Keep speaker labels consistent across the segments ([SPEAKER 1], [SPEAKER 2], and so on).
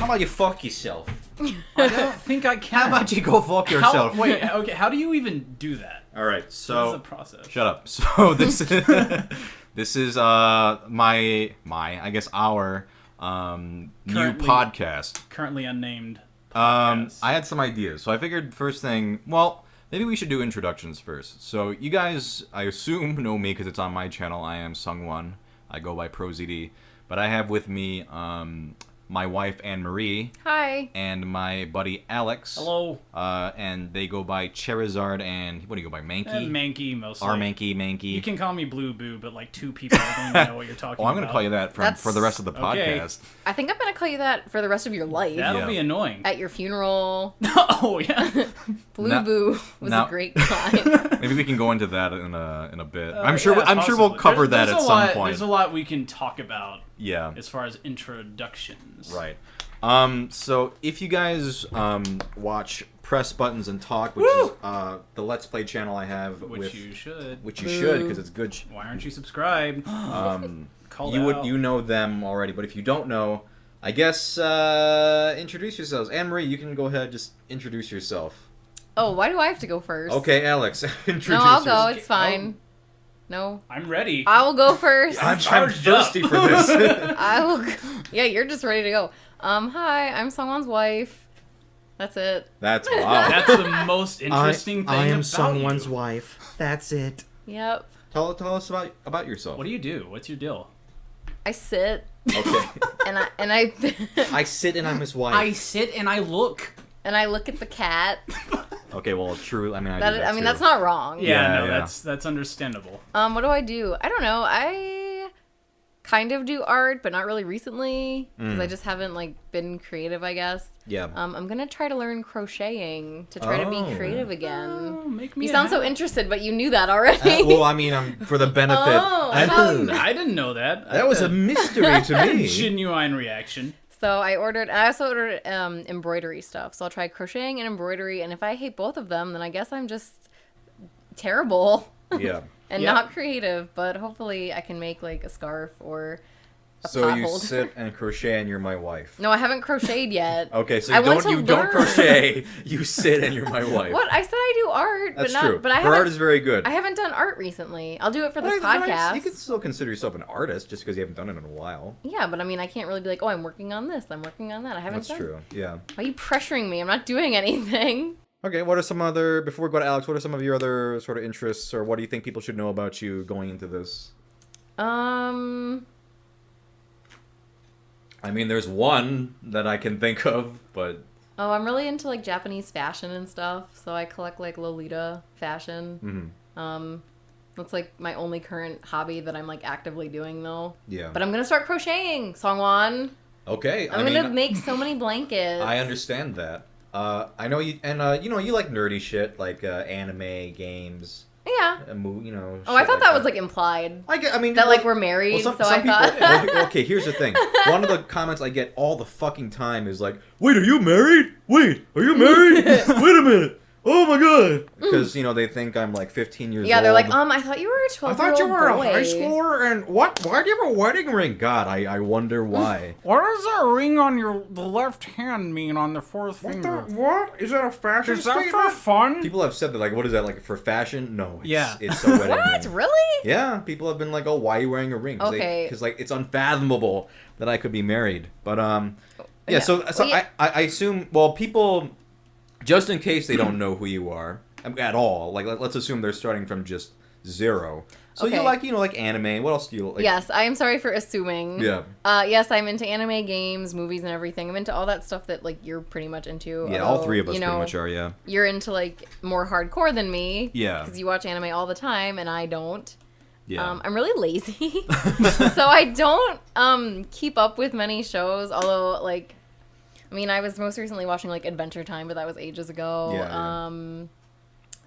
[SPEAKER 1] about you fuck yourself?
[SPEAKER 2] I don't think I can.
[SPEAKER 1] How about you go fuck yourself?
[SPEAKER 2] Wait, okay, how do you even do that?
[SPEAKER 1] All right, so...
[SPEAKER 2] What is the process?
[SPEAKER 1] Shut up. So this this is my I guess our new podcast.
[SPEAKER 2] Currently unnamed podcast.
[SPEAKER 1] I had some ideas. So I figured first thing, well, maybe we should do introductions first. So you guys, I assume, know me because it's on my channel. I am Sungwon. I go by PROZD'S. But I have with me my wife, Anne-Marie.
[SPEAKER 3] Hi.
[SPEAKER 1] And my buddy, Alex.
[SPEAKER 2] Hello.
[SPEAKER 1] And they go by Charizard and... What do you go by? Mankey?
[SPEAKER 2] Mankey, mostly.
[SPEAKER 1] Mankey.
[SPEAKER 2] You can call me Blue Boo, but like 2 people don't even know what you're talking about.
[SPEAKER 1] I'm going to call you that for the rest of the podcast.
[SPEAKER 3] I think I'm going to call you that for the rest of your life.
[SPEAKER 2] That'll be annoying.
[SPEAKER 3] At your funeral.
[SPEAKER 2] Oh, yeah.
[SPEAKER 3] Blue Boo was a great line.
[SPEAKER 1] Maybe we can go into that in a bit.
[SPEAKER 2] I'm
[SPEAKER 1] sure we'll cover that at some point.
[SPEAKER 2] There's a lot we can talk about.
[SPEAKER 1] Yeah.
[SPEAKER 2] As far as introductions.
[SPEAKER 1] Right. So if you guys watch Press Buttons and Talk, which is the Let's Play channel I have,
[SPEAKER 2] which you should,
[SPEAKER 1] because it's good.
[SPEAKER 2] Why aren't you subscribed?
[SPEAKER 1] You know them already, but if you don't know, I guess introduce yourselves. Anne-Marie, you can go ahead, just introduce yourself.
[SPEAKER 3] Oh, why do I have to go first?
[SPEAKER 1] Okay, Alex, introduce
[SPEAKER 3] No, I'll
[SPEAKER 1] yourself.
[SPEAKER 3] go. It's fine. No.
[SPEAKER 2] I'm ready.
[SPEAKER 3] I will go first.
[SPEAKER 1] I'm thirsty for this.
[SPEAKER 3] I will. Yeah, you're just ready to go. Hi, I'm someone's wife. That's it.
[SPEAKER 1] That's wow.
[SPEAKER 2] That's the most interesting thing.
[SPEAKER 1] I am
[SPEAKER 2] about
[SPEAKER 1] someone's
[SPEAKER 2] you.
[SPEAKER 1] wife. That's it.
[SPEAKER 3] Yep.
[SPEAKER 1] Tell us about yourself.
[SPEAKER 2] What do you do? What's your deal?
[SPEAKER 3] I sit.
[SPEAKER 1] Okay.
[SPEAKER 3] and I.
[SPEAKER 1] I sit and I'm his wife.
[SPEAKER 2] I sit and I look.
[SPEAKER 3] And I look at the cat.
[SPEAKER 1] Okay, well, true. I mean, I do that too.
[SPEAKER 3] That's not wrong.
[SPEAKER 2] Yeah, that's understandable.
[SPEAKER 3] What do? I don't know. I kind of do art, but not really recently because I just haven't been creative, I guess.
[SPEAKER 1] Yeah.
[SPEAKER 3] I'm gonna try to learn crocheting to try to be creative again.
[SPEAKER 2] Oh, make me
[SPEAKER 3] you sound so interested, but you knew that already.
[SPEAKER 1] Well, I mean, for the benefit.
[SPEAKER 2] I didn't know that.
[SPEAKER 1] That was a mystery to me.
[SPEAKER 2] Genuine reaction.
[SPEAKER 3] So I also ordered embroidery stuff. So I'll try crocheting and embroidery, and if I hate both of them, then I guess I'm just terrible.
[SPEAKER 1] Yeah.
[SPEAKER 3] And not creative, but hopefully I can make a scarf or a
[SPEAKER 1] So
[SPEAKER 3] pot
[SPEAKER 1] you
[SPEAKER 3] holder.
[SPEAKER 1] sit and crochet and you're my wife.
[SPEAKER 3] No, I haven't crocheted yet.
[SPEAKER 1] Okay, so you don't crochet, you sit and you're my wife.
[SPEAKER 3] What? I said I do art,
[SPEAKER 1] That's
[SPEAKER 3] but not
[SPEAKER 1] true.
[SPEAKER 3] but I
[SPEAKER 1] Her art is very good.
[SPEAKER 3] I haven't done art recently. I'll do it for this
[SPEAKER 1] But
[SPEAKER 3] podcast.
[SPEAKER 1] you can still consider yourself an artist just because you haven't done it in a while.
[SPEAKER 3] Yeah, but I mean I can't really be like, "Oh, I'm working on this. I'm working on that." I haven't
[SPEAKER 1] That's true. Yeah.
[SPEAKER 3] Why are you pressuring me? I'm not doing anything.
[SPEAKER 1] Okay, what are some other, before we go to Alex, what are some of your other sort of interests, or what do you think people should know about you going into this? I mean, there's one that I can think of, but...
[SPEAKER 3] Oh, I'm really into Japanese fashion and stuff, so I collect Lolita fashion. Mm-hmm. That's my only current hobby that I'm actively doing though. Yeah. But I'm gonna start crocheting, Songwon.
[SPEAKER 1] Okay.
[SPEAKER 3] I'm gonna make so many blankets.
[SPEAKER 1] I understand that. I know you, and you like nerdy shit like anime, games.
[SPEAKER 3] Yeah.
[SPEAKER 1] Oh,
[SPEAKER 3] I thought that was implied.
[SPEAKER 1] I mean
[SPEAKER 3] that we're married.
[SPEAKER 1] Well,
[SPEAKER 3] so I thought.
[SPEAKER 1] Okay, here's the thing. One of the comments I get all the fucking time is "Wait, are you married? Wait, are you married? Wait a minute. Oh my god!" Because they think I'm 15 years old.
[SPEAKER 3] Yeah, they're I thought you were a 12-year-old boy.
[SPEAKER 1] I thought you were a high schooler, and what? Why do you have a wedding ring? God, I wonder why.
[SPEAKER 2] What does that ring on the left hand mean on the fourth finger?
[SPEAKER 1] What? Is that a fashion
[SPEAKER 2] statement? Is that for fun?
[SPEAKER 1] People have said that, what is that, for fashion? No, it's a wedding
[SPEAKER 3] What?
[SPEAKER 1] ring.
[SPEAKER 3] Really?
[SPEAKER 1] Yeah, people have been oh, why are you wearing a ring?
[SPEAKER 3] Okay.
[SPEAKER 1] Because, it's unfathomable that I could be married. But, yeah, so I assume, people, just in case they don't know who you are, at all, let's assume they're starting from just zero. So you like anime. What else do you like?
[SPEAKER 3] Yes, I am sorry for assuming.
[SPEAKER 1] Yeah.
[SPEAKER 3] Yes, I'm into anime, games, movies, and everything. I'm into all that stuff that you're pretty much into.
[SPEAKER 1] Yeah, all three of us pretty much are. Yeah.
[SPEAKER 3] You're into more hardcore than me.
[SPEAKER 1] Yeah.
[SPEAKER 3] Because you watch anime all the time, and I don't.
[SPEAKER 1] Yeah.
[SPEAKER 3] I'm really lazy, so I don't keep up with many shows. Although I was most recently watching Adventure Time, but that was ages ago.
[SPEAKER 1] Yeah.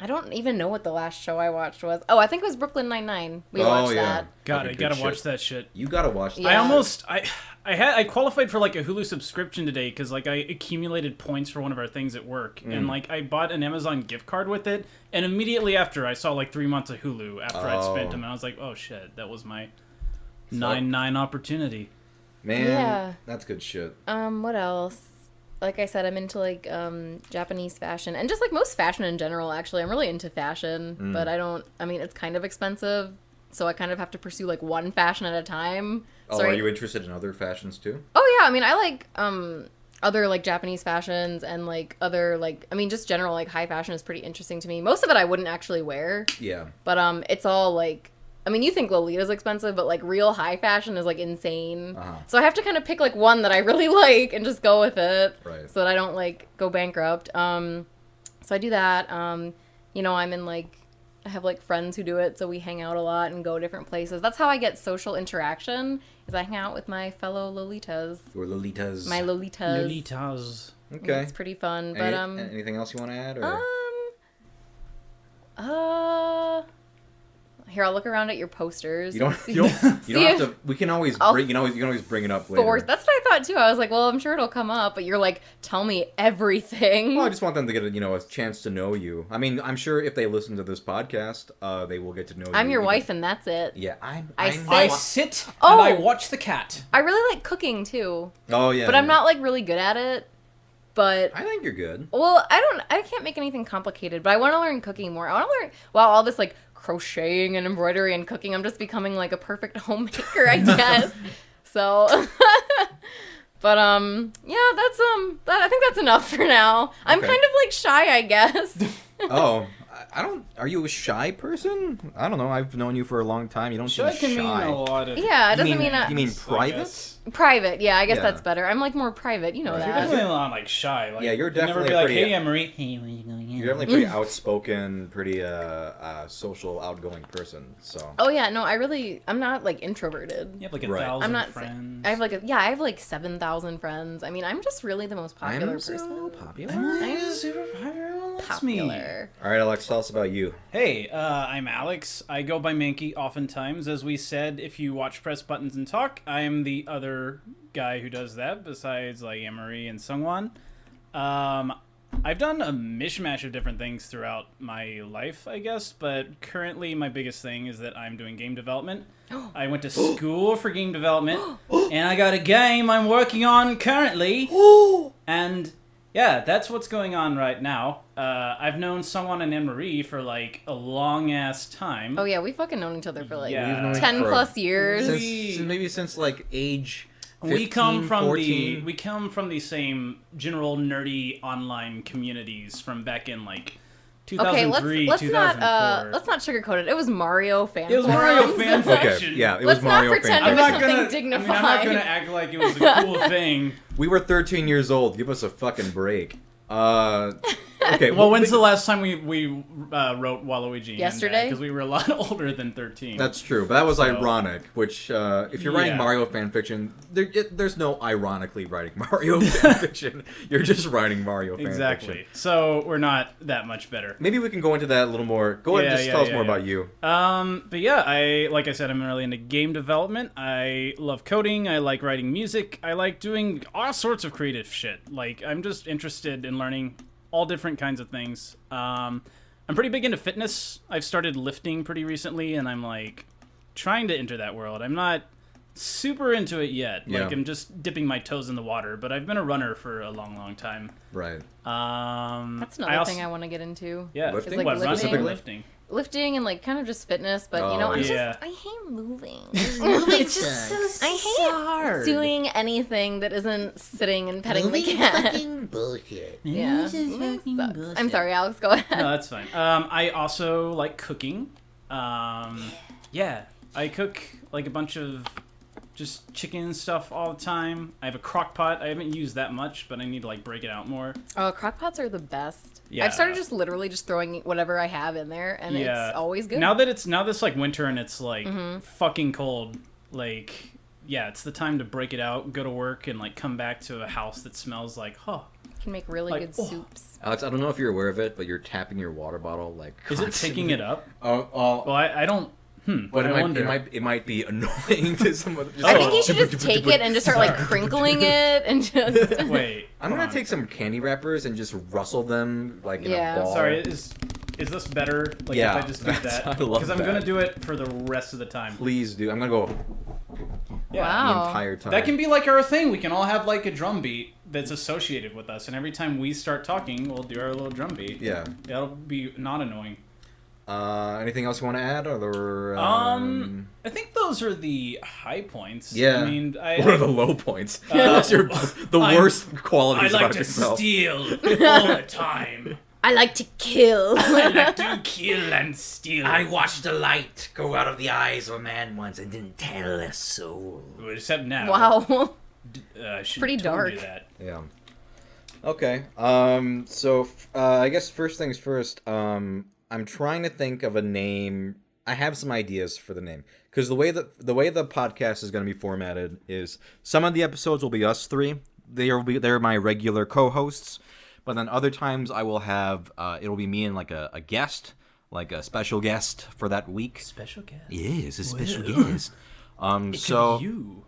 [SPEAKER 3] I don't even know what the last show I watched was. Oh, I think it was Brooklyn Nine-Nine. We watched that.
[SPEAKER 2] Gotta watch that shit.
[SPEAKER 1] You gotta watch that.
[SPEAKER 3] Yeah.
[SPEAKER 2] I qualified for a Hulu subscription today because I accumulated points for one of our things at work, and I bought an Amazon gift card with it, and immediately after I saw 3 months of Hulu after I'd spent them, and I was like, oh shit, that was my 9/9 opportunity.
[SPEAKER 1] Man, that's good shit.
[SPEAKER 3] What else? Like I said, I'm into like Japanese fashion and just like most fashion in general. Actually, I'm really into fashion, but I mean, it's kind of expensive, so I kind of have to pursue like one fashion at a time.
[SPEAKER 1] Oh, are you interested in other fashions too?
[SPEAKER 3] Oh yeah, I mean, I like other like Japanese fashions and like other like I mean, just general like high fashion is pretty interesting to me. Most of it I wouldn't actually wear.
[SPEAKER 1] Yeah.
[SPEAKER 3] But it's all like. I mean, you think Lolita's expensive, but, like, real high fashion is, like, insane. So I have to kind of pick, like, one that I really like and just go with it.
[SPEAKER 1] Right.
[SPEAKER 3] So that I don't, like, go bankrupt. So I do that. You know, I'm in, like, I have, like, friends who do it, so we hang out a lot and go different places. That's how I get social interaction, is I hang out with my fellow Lolitas.
[SPEAKER 1] Your Lolitas.
[SPEAKER 3] My Lolitas.
[SPEAKER 2] Lolitas.
[SPEAKER 1] Okay.
[SPEAKER 3] It's pretty fun, but,
[SPEAKER 1] anything else you want to add, or?
[SPEAKER 3] Here, I'll look around at your posters.
[SPEAKER 1] You don't have to. We can always bring. You can always bring it up later.
[SPEAKER 3] That's what I thought too. I was like, well, I'm sure it'll come up, but you're like, tell me everything.
[SPEAKER 1] Well, I just want them to get a chance to know you. I mean, I'm sure if they listen to this podcast, they will get to know you.
[SPEAKER 3] I'm your wife, and that's it.
[SPEAKER 1] Yeah,
[SPEAKER 2] I sit and I watch the cat.
[SPEAKER 3] I really like cooking too.
[SPEAKER 1] Oh yeah.
[SPEAKER 3] But I'm not like really good at it. But
[SPEAKER 1] I think you're good.
[SPEAKER 3] Well, I can't make anything complicated, but I want to learn cooking more. I want to learn. Wow, all this like crocheting and embroidery and cooking, I'm just becoming like a perfect homemaker, I guess. So, but yeah, that's I think that's enough for now. I'm kind of like shy, I guess.
[SPEAKER 1] Oh, I don't. Are you a shy person? I don't know. I've known you for a long time. You don't seem shy.
[SPEAKER 2] Can mean a lot of.
[SPEAKER 3] Yeah, it doesn't mean.
[SPEAKER 1] You mean private?
[SPEAKER 3] Private, yeah. I guess that's better. I'm like more private. You know that.
[SPEAKER 2] You're definitely not like shy. Like,
[SPEAKER 1] yeah, you're definitely
[SPEAKER 2] never be
[SPEAKER 1] pretty,
[SPEAKER 2] like, hey, Emery. Hey, where you going?
[SPEAKER 1] You're definitely pretty outspoken, pretty social, outgoing person. So.
[SPEAKER 3] Oh yeah, no, I'm not like introverted.
[SPEAKER 2] You have like 1,000 friends.
[SPEAKER 3] I have like 7,000 friends. I mean, I'm just really the most popular person.
[SPEAKER 1] So popular.
[SPEAKER 2] I'm super popular.
[SPEAKER 3] Popular.
[SPEAKER 1] All right, Alex, tell us about you.
[SPEAKER 2] Hey, I'm Alex. I go by Mankey oftentimes. As we said, if you watch Press Buttons and Talk, I am the other guy who does that besides like Emery and Sungwon. I've done a mishmash of different things throughout my life, I guess, but currently my biggest thing is that I'm doing game development. I went to school for game development, and I got a game I'm working on currently, and yeah, that's what's going on right now. I've known Sungwon and Anne-Marie for like a long-ass time.
[SPEAKER 3] Oh yeah, we fucking known each other for like
[SPEAKER 2] Yeah.
[SPEAKER 3] 10 plus years.
[SPEAKER 1] Maybe since like age 15,
[SPEAKER 2] we come from
[SPEAKER 1] 14.
[SPEAKER 2] we come from the same general nerdy online communities from back in like 2003,
[SPEAKER 3] let's
[SPEAKER 2] 2004.
[SPEAKER 3] not sugarcoat it. It was Mario fan.
[SPEAKER 2] It was Mario
[SPEAKER 3] forums.
[SPEAKER 2] fan fiction.
[SPEAKER 1] Okay, yeah, it
[SPEAKER 3] Let's
[SPEAKER 1] was Mario
[SPEAKER 3] not pretend
[SPEAKER 1] fan
[SPEAKER 3] it was
[SPEAKER 1] fiction.
[SPEAKER 3] something dignified.
[SPEAKER 2] I'm not gonna act like it was a cool thing.
[SPEAKER 1] We were 13 years old. Give us a fucking break. Okay.
[SPEAKER 2] Well, when's the last time we wrote Waluigi?
[SPEAKER 3] Yesterday?
[SPEAKER 2] Because we were a lot older than 13.
[SPEAKER 1] That's true, but that was ironic. Which, if you're writing
[SPEAKER 2] Yeah.
[SPEAKER 1] Mario fanfiction, there's no ironically writing Mario fanfiction. You're just writing Mario fanfiction.
[SPEAKER 2] Exactly. So we're not that much better.
[SPEAKER 1] Maybe we can go into that a little more. Go ahead, and tell us more about you.
[SPEAKER 2] But yeah, like I said, I'm really into game development. I love coding. I like writing music. I like doing all sorts of creative shit. Like, I'm just interested in learning all different kinds of things. I'm pretty big into fitness. I've started lifting pretty recently, and I'm like trying to enter that world. I'm not super into it yet.
[SPEAKER 1] Yeah.
[SPEAKER 2] Like, I'm just dipping my toes in the water, but I've been a runner for a long, long time.
[SPEAKER 1] Right.
[SPEAKER 3] That's another thing I want to get into.
[SPEAKER 2] Yeah.
[SPEAKER 1] Lifting?
[SPEAKER 3] Like
[SPEAKER 2] What,
[SPEAKER 3] lifting.
[SPEAKER 2] running or lifting?
[SPEAKER 3] Lifting and like kind of just fitness, but you know,
[SPEAKER 2] yeah.
[SPEAKER 3] I hate moving.
[SPEAKER 4] It's just so
[SPEAKER 3] I hate doing anything that isn't sitting and petting the cat.
[SPEAKER 4] Fucking bullshit.
[SPEAKER 3] Yeah,
[SPEAKER 4] This is fucking
[SPEAKER 3] sucks.
[SPEAKER 4] bullshit.
[SPEAKER 3] I'm sorry, Alex. Go ahead.
[SPEAKER 2] No, that's fine. I also like cooking. Yeah, I cook like a bunch of just chicken stuff all the time. I have a crock pot. I haven't used that much, but I need to like break it out more.
[SPEAKER 3] Oh, crock pots are the best.
[SPEAKER 2] Yeah.
[SPEAKER 3] I've started just literally just throwing whatever I have in there, and it's always good.
[SPEAKER 2] Now this like winter and it's like fucking cold. Like, yeah, it's the time to break it out, go to work, and like come back to a house that smells like,
[SPEAKER 3] You can make really
[SPEAKER 2] like,
[SPEAKER 3] good soups.
[SPEAKER 1] Alex, I don't know if you're aware of it, but you're tapping your water bottle like.
[SPEAKER 2] Is it
[SPEAKER 1] constantly.
[SPEAKER 2] picking it up?
[SPEAKER 1] Oh.
[SPEAKER 2] Well, I don't.
[SPEAKER 1] But
[SPEAKER 2] I wonder.
[SPEAKER 1] it might be annoying to someone.
[SPEAKER 3] I think you should just take it and just start like crinkling it and just.
[SPEAKER 2] Wait.
[SPEAKER 1] I'm gonna take some candy wrappers and just rustle them like in a ball.
[SPEAKER 2] Sorry, is this better? Like if I just do that?
[SPEAKER 1] I love
[SPEAKER 2] Because I'm
[SPEAKER 1] that.
[SPEAKER 2] gonna do it for the rest of the time.
[SPEAKER 1] Please do. I'm gonna go.
[SPEAKER 2] Yeah.
[SPEAKER 3] Wow.
[SPEAKER 1] The entire time.
[SPEAKER 2] That can be like our thing. We can all have like a drum beat that's associated with us, and every time we start talking, we'll do our little drum beat.
[SPEAKER 1] Yeah.
[SPEAKER 2] That'll be not annoying.
[SPEAKER 1] Anything else you want to add? Or
[SPEAKER 2] I think those are the high points.
[SPEAKER 1] Yeah.
[SPEAKER 2] I mean,
[SPEAKER 1] what are the low points? What's the worst qualities about yourself?
[SPEAKER 2] Steal all the time.
[SPEAKER 3] I like to kill.
[SPEAKER 2] I like to kill and steal.
[SPEAKER 4] I watched the light go out of the eyes of a man once and didn't tell a soul.
[SPEAKER 2] Except now.
[SPEAKER 3] Wow.
[SPEAKER 2] Pretty
[SPEAKER 3] dark.
[SPEAKER 2] That.
[SPEAKER 1] Yeah. Okay. So I guess first things first. I'm trying to think of a name. I have some ideas for the name because the way the podcast is going to be formatted is some of the episodes will be us three. They're my regular co-hosts, but then other times I will have it'll be me and like a guest, like a special guest for that week.
[SPEAKER 2] Special guest.
[SPEAKER 1] Yes, a special guest. So
[SPEAKER 2] could be you.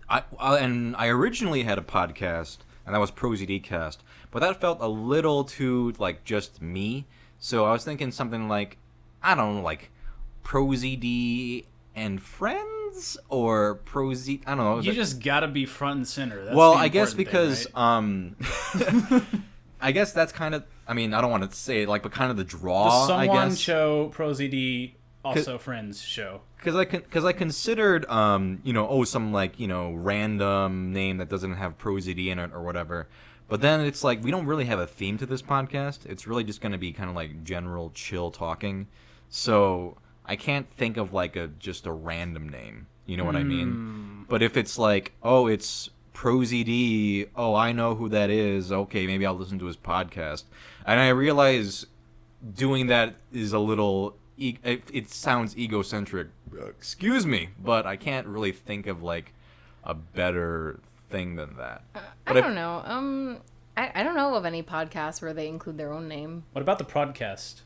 [SPEAKER 1] I originally had a podcast, and that was PROZD'S, but that felt a little too like just me. So I was thinking something like, I don't know, like PROZD and Friends or PROZD. I don't know.
[SPEAKER 2] You just gotta be front and center. That's
[SPEAKER 1] well,
[SPEAKER 2] the
[SPEAKER 1] I guess because
[SPEAKER 2] thing, right?
[SPEAKER 1] I guess that's kind of. I mean, I don't want to say it, like, but kind of the draw.
[SPEAKER 2] The Someone
[SPEAKER 1] I guess.
[SPEAKER 2] show, PROZD, also Friends show.
[SPEAKER 1] Because I considered some like random name that doesn't have PROZD in it or whatever. But then it's like we don't really have a theme to this podcast. It's really just going to be kind of like general chill talking. So I can't think of like just a random name. You know what I mean? But if it's like, oh, it's PROZD, oh, I know who that is. Okay, maybe I'll listen to his podcast. And I realize doing that is a little... It sounds egocentric. Excuse me, but I can't really think of like a better thing than that.
[SPEAKER 3] I don't know. I don't know of any podcasts where they include their own name.
[SPEAKER 2] What about the podcast?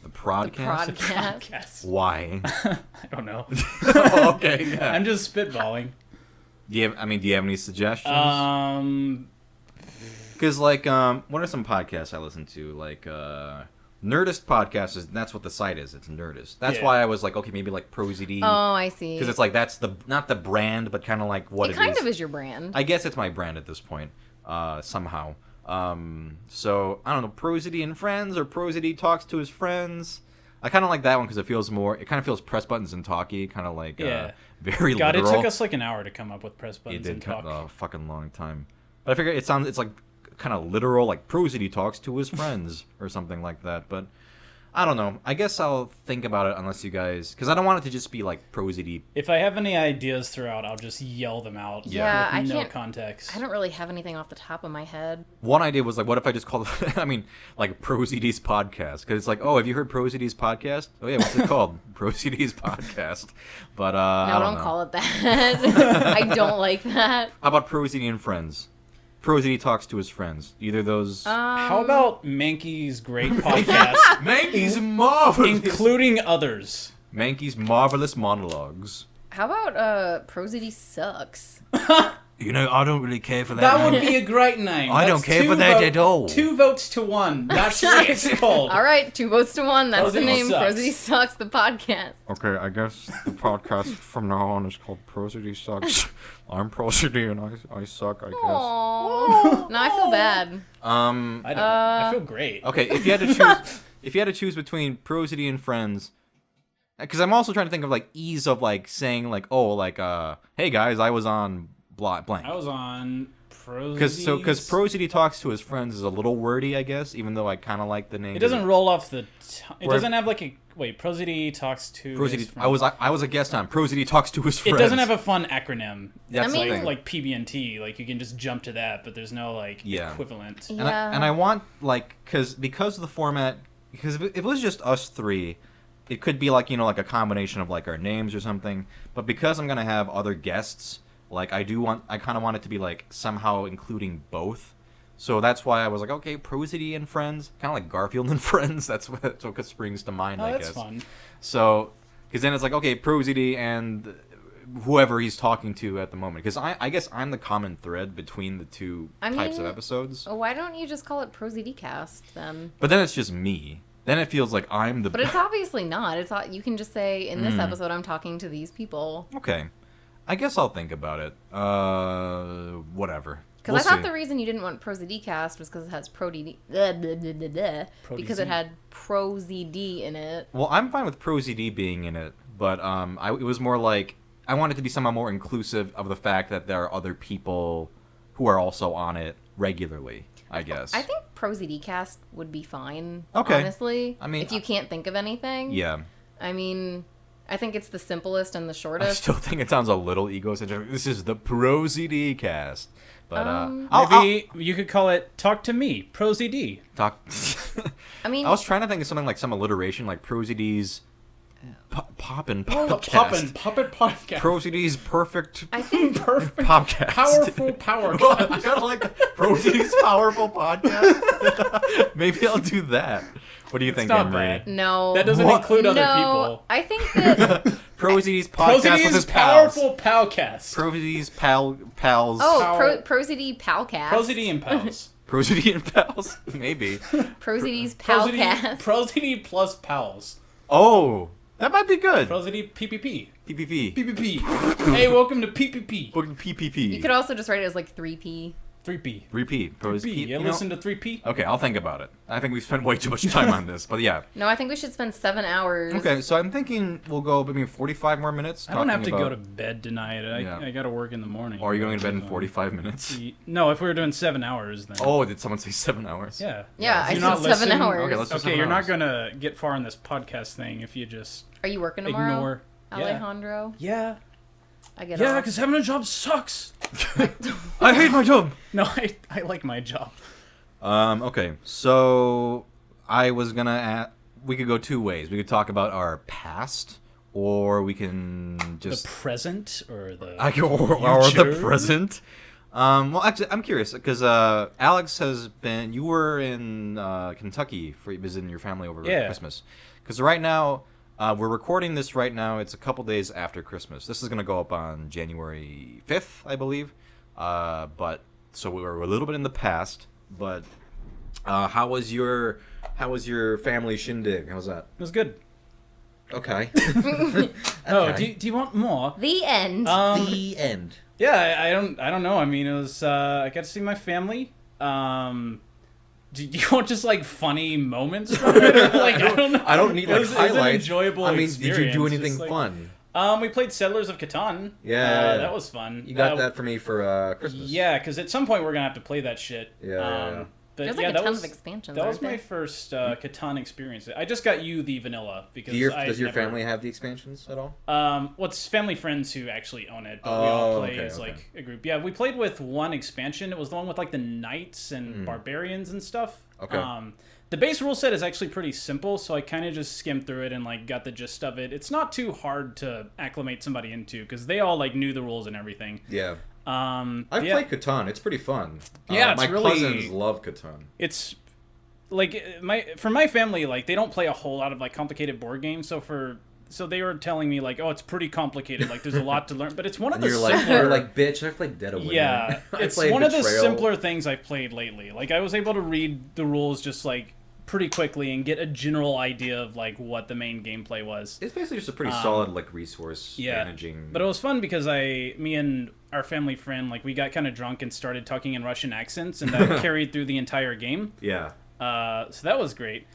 [SPEAKER 1] The podcast?
[SPEAKER 2] Podcast.
[SPEAKER 1] Why?
[SPEAKER 2] I don't know.
[SPEAKER 1] Oh, okay. Yeah.
[SPEAKER 2] I'm just spitballing.
[SPEAKER 1] Do you have any suggestions? Because like, what are some podcasts I listen to? Like, Nerdist podcast that's what the site is. It's Nerdist. That's why I was like, okay, maybe like PROZD.
[SPEAKER 3] Oh, I see.
[SPEAKER 1] Because it's like that's not the brand, but kind of like what it is.
[SPEAKER 3] It kind of is your brand.
[SPEAKER 1] I guess it's my brand at this point, somehow. So I don't know, PROZD and Friends or PROZD talks to his friends. I kind of like that one because it kind of feels press buttons and talky, kind of like very
[SPEAKER 2] God,
[SPEAKER 1] literal.
[SPEAKER 2] it took us like an hour to come up with press buttons and talk.
[SPEAKER 1] It did a fucking long time. But I figure it's like kind of literal, like PROZD talks to his friends or something like that. But I don't know. I guess I'll think about it unless you guys, because I don't want it to just be like PROZD.
[SPEAKER 2] If I have any ideas throughout, I'll just yell them out.
[SPEAKER 3] Yeah,
[SPEAKER 2] with
[SPEAKER 3] I
[SPEAKER 2] no
[SPEAKER 3] can't.
[SPEAKER 2] context.
[SPEAKER 3] I don't really have anything off the top of my head.
[SPEAKER 1] One idea was like, what if I just called it, I mean, like PROZD's podcast? Because it's like, oh, have you heard PROZD's podcast? Oh yeah, what's it called? PROZD's podcast. But
[SPEAKER 3] No, don't call it that. I don't like that.
[SPEAKER 1] How about PROZD and Friends? PROZD talks to his friends. Either those.
[SPEAKER 2] How about Mankey's great podcast,
[SPEAKER 1] Mankey's marvelous,
[SPEAKER 2] including others?
[SPEAKER 1] Mankey's marvelous monologues.
[SPEAKER 3] How about PROZD sucks?
[SPEAKER 1] You know, I don't really care for that.
[SPEAKER 2] That would be a great name.
[SPEAKER 1] I don't care for that at all.
[SPEAKER 2] 2 votes to 1. That's what it's called.
[SPEAKER 3] All right, 2 votes to 1. That's the
[SPEAKER 2] PROZD
[SPEAKER 3] name.
[SPEAKER 2] sucks.
[SPEAKER 3] PROZD sucks. The podcast.
[SPEAKER 1] Okay, I guess the podcast from now on is called PROZD Sucks. I'm PROZD and I suck, I guess.
[SPEAKER 3] Aww. Now I feel bad.
[SPEAKER 2] I don't. I feel great.
[SPEAKER 1] Okay, if you had to choose between PROZD and Friends, because I'm also trying to think of like ease of like saying like, oh, like hey guys, I was on blank.
[SPEAKER 2] I was on PROZD.
[SPEAKER 1] Because PROZD talks to his friends is a little wordy, I guess, even though I kind of like the name.
[SPEAKER 2] It doesn't roll off the. It doesn't have like a. Wait, PROZD talks to. His friends.
[SPEAKER 1] I was a guest on PROZD talks to his friends.
[SPEAKER 2] It doesn't have a fun acronym.
[SPEAKER 1] That's the thing.
[SPEAKER 2] Like PB&T, like you can just jump to that, but there's no like equivalent.
[SPEAKER 3] Yeah.
[SPEAKER 1] And I want like because of the format, because if it was just us three, it could be like like a combination of like our names or something. But because I'm gonna have other guests, like I kind of want it to be like somehow including both. So that's why I was like, okay, PROZD and Friends, kind of like Garfield and Friends. That's what springs to mind, I guess.
[SPEAKER 2] That's fun.
[SPEAKER 1] So, because then it's like, okay, PROZD and whoever he's talking to at the moment. Because I guess I'm the common thread between the two types of episodes.
[SPEAKER 3] Why don't you just call it PROZD Cast then?
[SPEAKER 1] But then it's just me. Then it feels like I'm the...
[SPEAKER 3] But it's obviously not. You can just say, in this episode, I'm talking to these people.
[SPEAKER 1] Okay. I guess I'll think about it. Whatever.
[SPEAKER 3] Because I thought the reason you didn't want PROZD cast was because it has because it had PROZD in it.
[SPEAKER 1] Well, I'm fine with PROZD being in it, but it was more like I wanted to be somehow more inclusive of the fact that there are other people who are also on it regularly, I guess.
[SPEAKER 3] I think PROZD cast would be fine,
[SPEAKER 1] okay.
[SPEAKER 3] Honestly.
[SPEAKER 1] I mean,
[SPEAKER 3] if you can't think of anything.
[SPEAKER 1] Yeah.
[SPEAKER 3] I mean, I think it's the simplest and the shortest.
[SPEAKER 1] I still think it sounds a little egocentric. This is the PROZD cast. But
[SPEAKER 2] maybe you could call it Talk to Me, PROZD.
[SPEAKER 1] Talk.
[SPEAKER 3] I mean,
[SPEAKER 1] I was trying to think of something like some alliteration, like PROZD's Poppin' Podcast.
[SPEAKER 2] Puppet Podcast.
[SPEAKER 1] PROZD's Perfect.
[SPEAKER 3] I think
[SPEAKER 2] Perfect.
[SPEAKER 1] Podcast.
[SPEAKER 2] Powerful Power.
[SPEAKER 1] I kind of like PROZD's Powerful Podcast. Maybe I'll do that. What do you think,
[SPEAKER 2] not
[SPEAKER 1] Emery?
[SPEAKER 2] bad.
[SPEAKER 3] No.
[SPEAKER 2] That doesn't include other people.
[SPEAKER 3] I think that
[SPEAKER 1] PROZD's Podcast with his pals.
[SPEAKER 2] Powerful Palcast.
[SPEAKER 1] PROZD's pals.
[SPEAKER 3] Oh, PROZD Palcast.
[SPEAKER 2] PROZD and Pals.
[SPEAKER 1] PROZD and pals? Maybe.
[SPEAKER 3] PROZD's Palcast.
[SPEAKER 2] PROZD plus Pals.
[SPEAKER 1] Oh, that might be good.
[SPEAKER 2] PROZD PPP.
[SPEAKER 1] PPP.
[SPEAKER 2] PPP. Hey, welcome to PPP.
[SPEAKER 1] Welcome to PPP.
[SPEAKER 3] You could also just write it as like 3P.
[SPEAKER 2] 3P.
[SPEAKER 1] Repeat.
[SPEAKER 2] 3P. Yeah, listen to 3P.
[SPEAKER 1] Okay, I'll think about it. I think we spent way too much time on this, but yeah.
[SPEAKER 3] No, I think we should spend 7 hours.
[SPEAKER 1] Okay, so I'm thinking we'll go maybe 45 more minutes.
[SPEAKER 2] I don't have to go to bed tonight. I got to work in the morning.
[SPEAKER 1] Or are you going to bed in 45 minutes?
[SPEAKER 2] No, if we were doing 7 hours, then.
[SPEAKER 1] Oh, did someone say 7 hours?
[SPEAKER 2] Yeah.
[SPEAKER 3] Yeah, I
[SPEAKER 2] not
[SPEAKER 3] said 7
[SPEAKER 2] listen?
[SPEAKER 3] hours.
[SPEAKER 1] Okay, let's do 7
[SPEAKER 2] you're
[SPEAKER 1] hours.
[SPEAKER 2] not going to get far in this podcast thing if you just
[SPEAKER 3] Are you working tomorrow?
[SPEAKER 2] ignore.
[SPEAKER 3] Alejandro?
[SPEAKER 2] Yeah.
[SPEAKER 3] I get
[SPEAKER 2] Yeah,
[SPEAKER 3] off.
[SPEAKER 2] because having a job sucks.
[SPEAKER 1] I hate my job!
[SPEAKER 2] No, I like my job.
[SPEAKER 1] Okay, so I was gonna we could go two ways. We could talk about our past, or we can just
[SPEAKER 2] The present or the
[SPEAKER 1] or the
[SPEAKER 2] future?
[SPEAKER 1] present. Well, actually, I'm curious because Alex you were in Kentucky for visiting your family over Christmas. Because right now, we're recording this right now. It's a couple days after Christmas. This is gonna go up on January 5th, I believe. But so we were a little bit in the past. But how was your family shindig? How's that?
[SPEAKER 2] It was good.
[SPEAKER 1] Okay.
[SPEAKER 2] Oh, do you want more?
[SPEAKER 3] The end.
[SPEAKER 1] The end.
[SPEAKER 2] Yeah, I don't know. I mean, it was I got to see my family. Do you want just like funny moments from it? Or, like I don't know.
[SPEAKER 1] I don't need like
[SPEAKER 2] it was
[SPEAKER 1] highlights.
[SPEAKER 2] an enjoyable
[SPEAKER 1] I mean,
[SPEAKER 2] experience.
[SPEAKER 1] did you do anything
[SPEAKER 2] Just, like,
[SPEAKER 1] fun?
[SPEAKER 2] We played Settlers of Catan.
[SPEAKER 1] Yeah,
[SPEAKER 2] that was fun.
[SPEAKER 1] You got that for me for Christmas.
[SPEAKER 2] Yeah, because at some point we're gonna have to play that shit.
[SPEAKER 1] Yeah.
[SPEAKER 2] But
[SPEAKER 3] There's
[SPEAKER 2] yeah,
[SPEAKER 3] like a
[SPEAKER 2] that
[SPEAKER 3] ton
[SPEAKER 2] was
[SPEAKER 3] of expansions.
[SPEAKER 2] that was
[SPEAKER 3] aren't
[SPEAKER 2] my
[SPEAKER 3] there?
[SPEAKER 2] first Catan experience. I just got you the vanilla because
[SPEAKER 1] Does your family have the expansions at all?
[SPEAKER 2] Well, it's family friends who actually own it, but we all play
[SPEAKER 1] okay,
[SPEAKER 2] as like a group. Yeah, we played with one expansion. It was the one with like the knights and barbarians and stuff.
[SPEAKER 1] Okay.
[SPEAKER 2] The base rule set is actually pretty simple, so I kind of just skimmed through it and like got the gist of it. It's not too hard to acclimate somebody into because they all like knew the rules and everything.
[SPEAKER 1] Yeah. I've
[SPEAKER 2] yeah.
[SPEAKER 1] played Catan. It's pretty fun.
[SPEAKER 2] Yeah, it's
[SPEAKER 1] my
[SPEAKER 2] really-
[SPEAKER 1] cousins love Catan.
[SPEAKER 2] It's like for my family, like they don't play a whole lot of like complicated board games. So they were telling me like, oh, it's pretty complicated. Like there's a lot to learn, but it's one of the simpler.
[SPEAKER 1] You're like, bitch, I played Dead of Winter.
[SPEAKER 2] Yeah,
[SPEAKER 1] I
[SPEAKER 2] it's
[SPEAKER 1] played
[SPEAKER 2] one of the
[SPEAKER 1] Betrayal.
[SPEAKER 2] simpler things I've played lately. Like I was able to read the rules just like pretty quickly and get a general idea of like what the main gameplay was.
[SPEAKER 1] It's basically just a pretty solid like resource managing.
[SPEAKER 2] But it was fun because me and our family friend, like we got kind of drunk and started talking in Russian accents, and that carried through the entire game.
[SPEAKER 1] Yeah.
[SPEAKER 2] So that was great.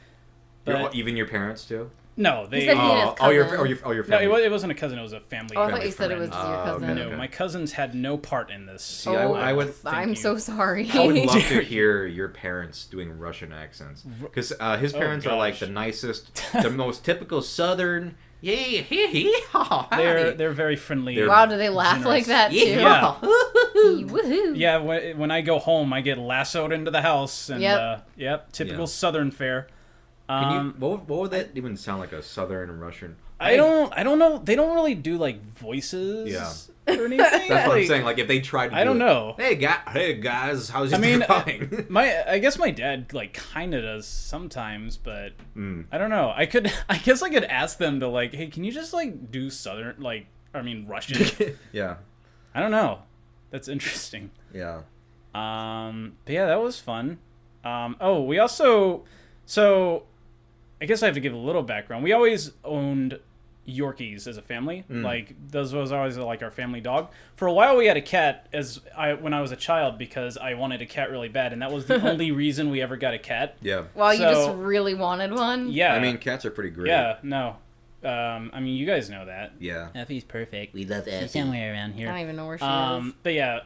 [SPEAKER 2] But
[SPEAKER 1] Even your parents too?
[SPEAKER 2] no, they.
[SPEAKER 3] He said he and his cousin.
[SPEAKER 1] Your
[SPEAKER 2] No,
[SPEAKER 1] family.
[SPEAKER 2] it wasn't a cousin. It was a family.
[SPEAKER 3] Oh, I thought
[SPEAKER 2] friend.
[SPEAKER 3] you said it was your cousin.
[SPEAKER 2] No, my cousins had no part in this.
[SPEAKER 1] See, I would.
[SPEAKER 3] I'm so sorry.
[SPEAKER 1] I would love to hear your parents doing Russian accents because his parents are like the nicest, the most typical Southern. Yeah,
[SPEAKER 2] They're very friendly.
[SPEAKER 3] Wow, do they laugh like that too?
[SPEAKER 2] Yeah.
[SPEAKER 3] Woohoo.
[SPEAKER 2] Yeah, when I go home, I get lassoed into the house, and typical
[SPEAKER 1] Yeah.
[SPEAKER 2] Southern fare.
[SPEAKER 1] What would that even sound like? A Southern Russian?
[SPEAKER 2] I don't know. They don't really do like voices or anything.
[SPEAKER 1] That's what I'm saying. Like if they tried to
[SPEAKER 2] I don't know.
[SPEAKER 1] Hey guys, how's it going?
[SPEAKER 2] I guess my dad like kind of does sometimes, but I don't know. I guess I could ask them to like, hey, can you just like do Southern Russian?
[SPEAKER 1] Yeah.
[SPEAKER 2] I don't know. That's interesting.
[SPEAKER 1] Yeah.
[SPEAKER 2] But yeah, that was fun. We also, so I guess I have to give a little background. We always owned, Yorkies as a family. Like those was always like our family dog. For a while we had a cat when I was a child because I wanted a cat really bad, and that was the only reason we ever got a cat.
[SPEAKER 1] Yeah.
[SPEAKER 3] Well, you just really wanted one?
[SPEAKER 2] Yeah.
[SPEAKER 1] I mean, cats are pretty great.
[SPEAKER 2] Yeah, no. I mean, you guys know that.
[SPEAKER 1] Yeah.
[SPEAKER 2] Effie's perfect.
[SPEAKER 4] We love Effie.
[SPEAKER 2] She's somewhere around here.
[SPEAKER 3] I don't even know where she is.
[SPEAKER 2] But yeah,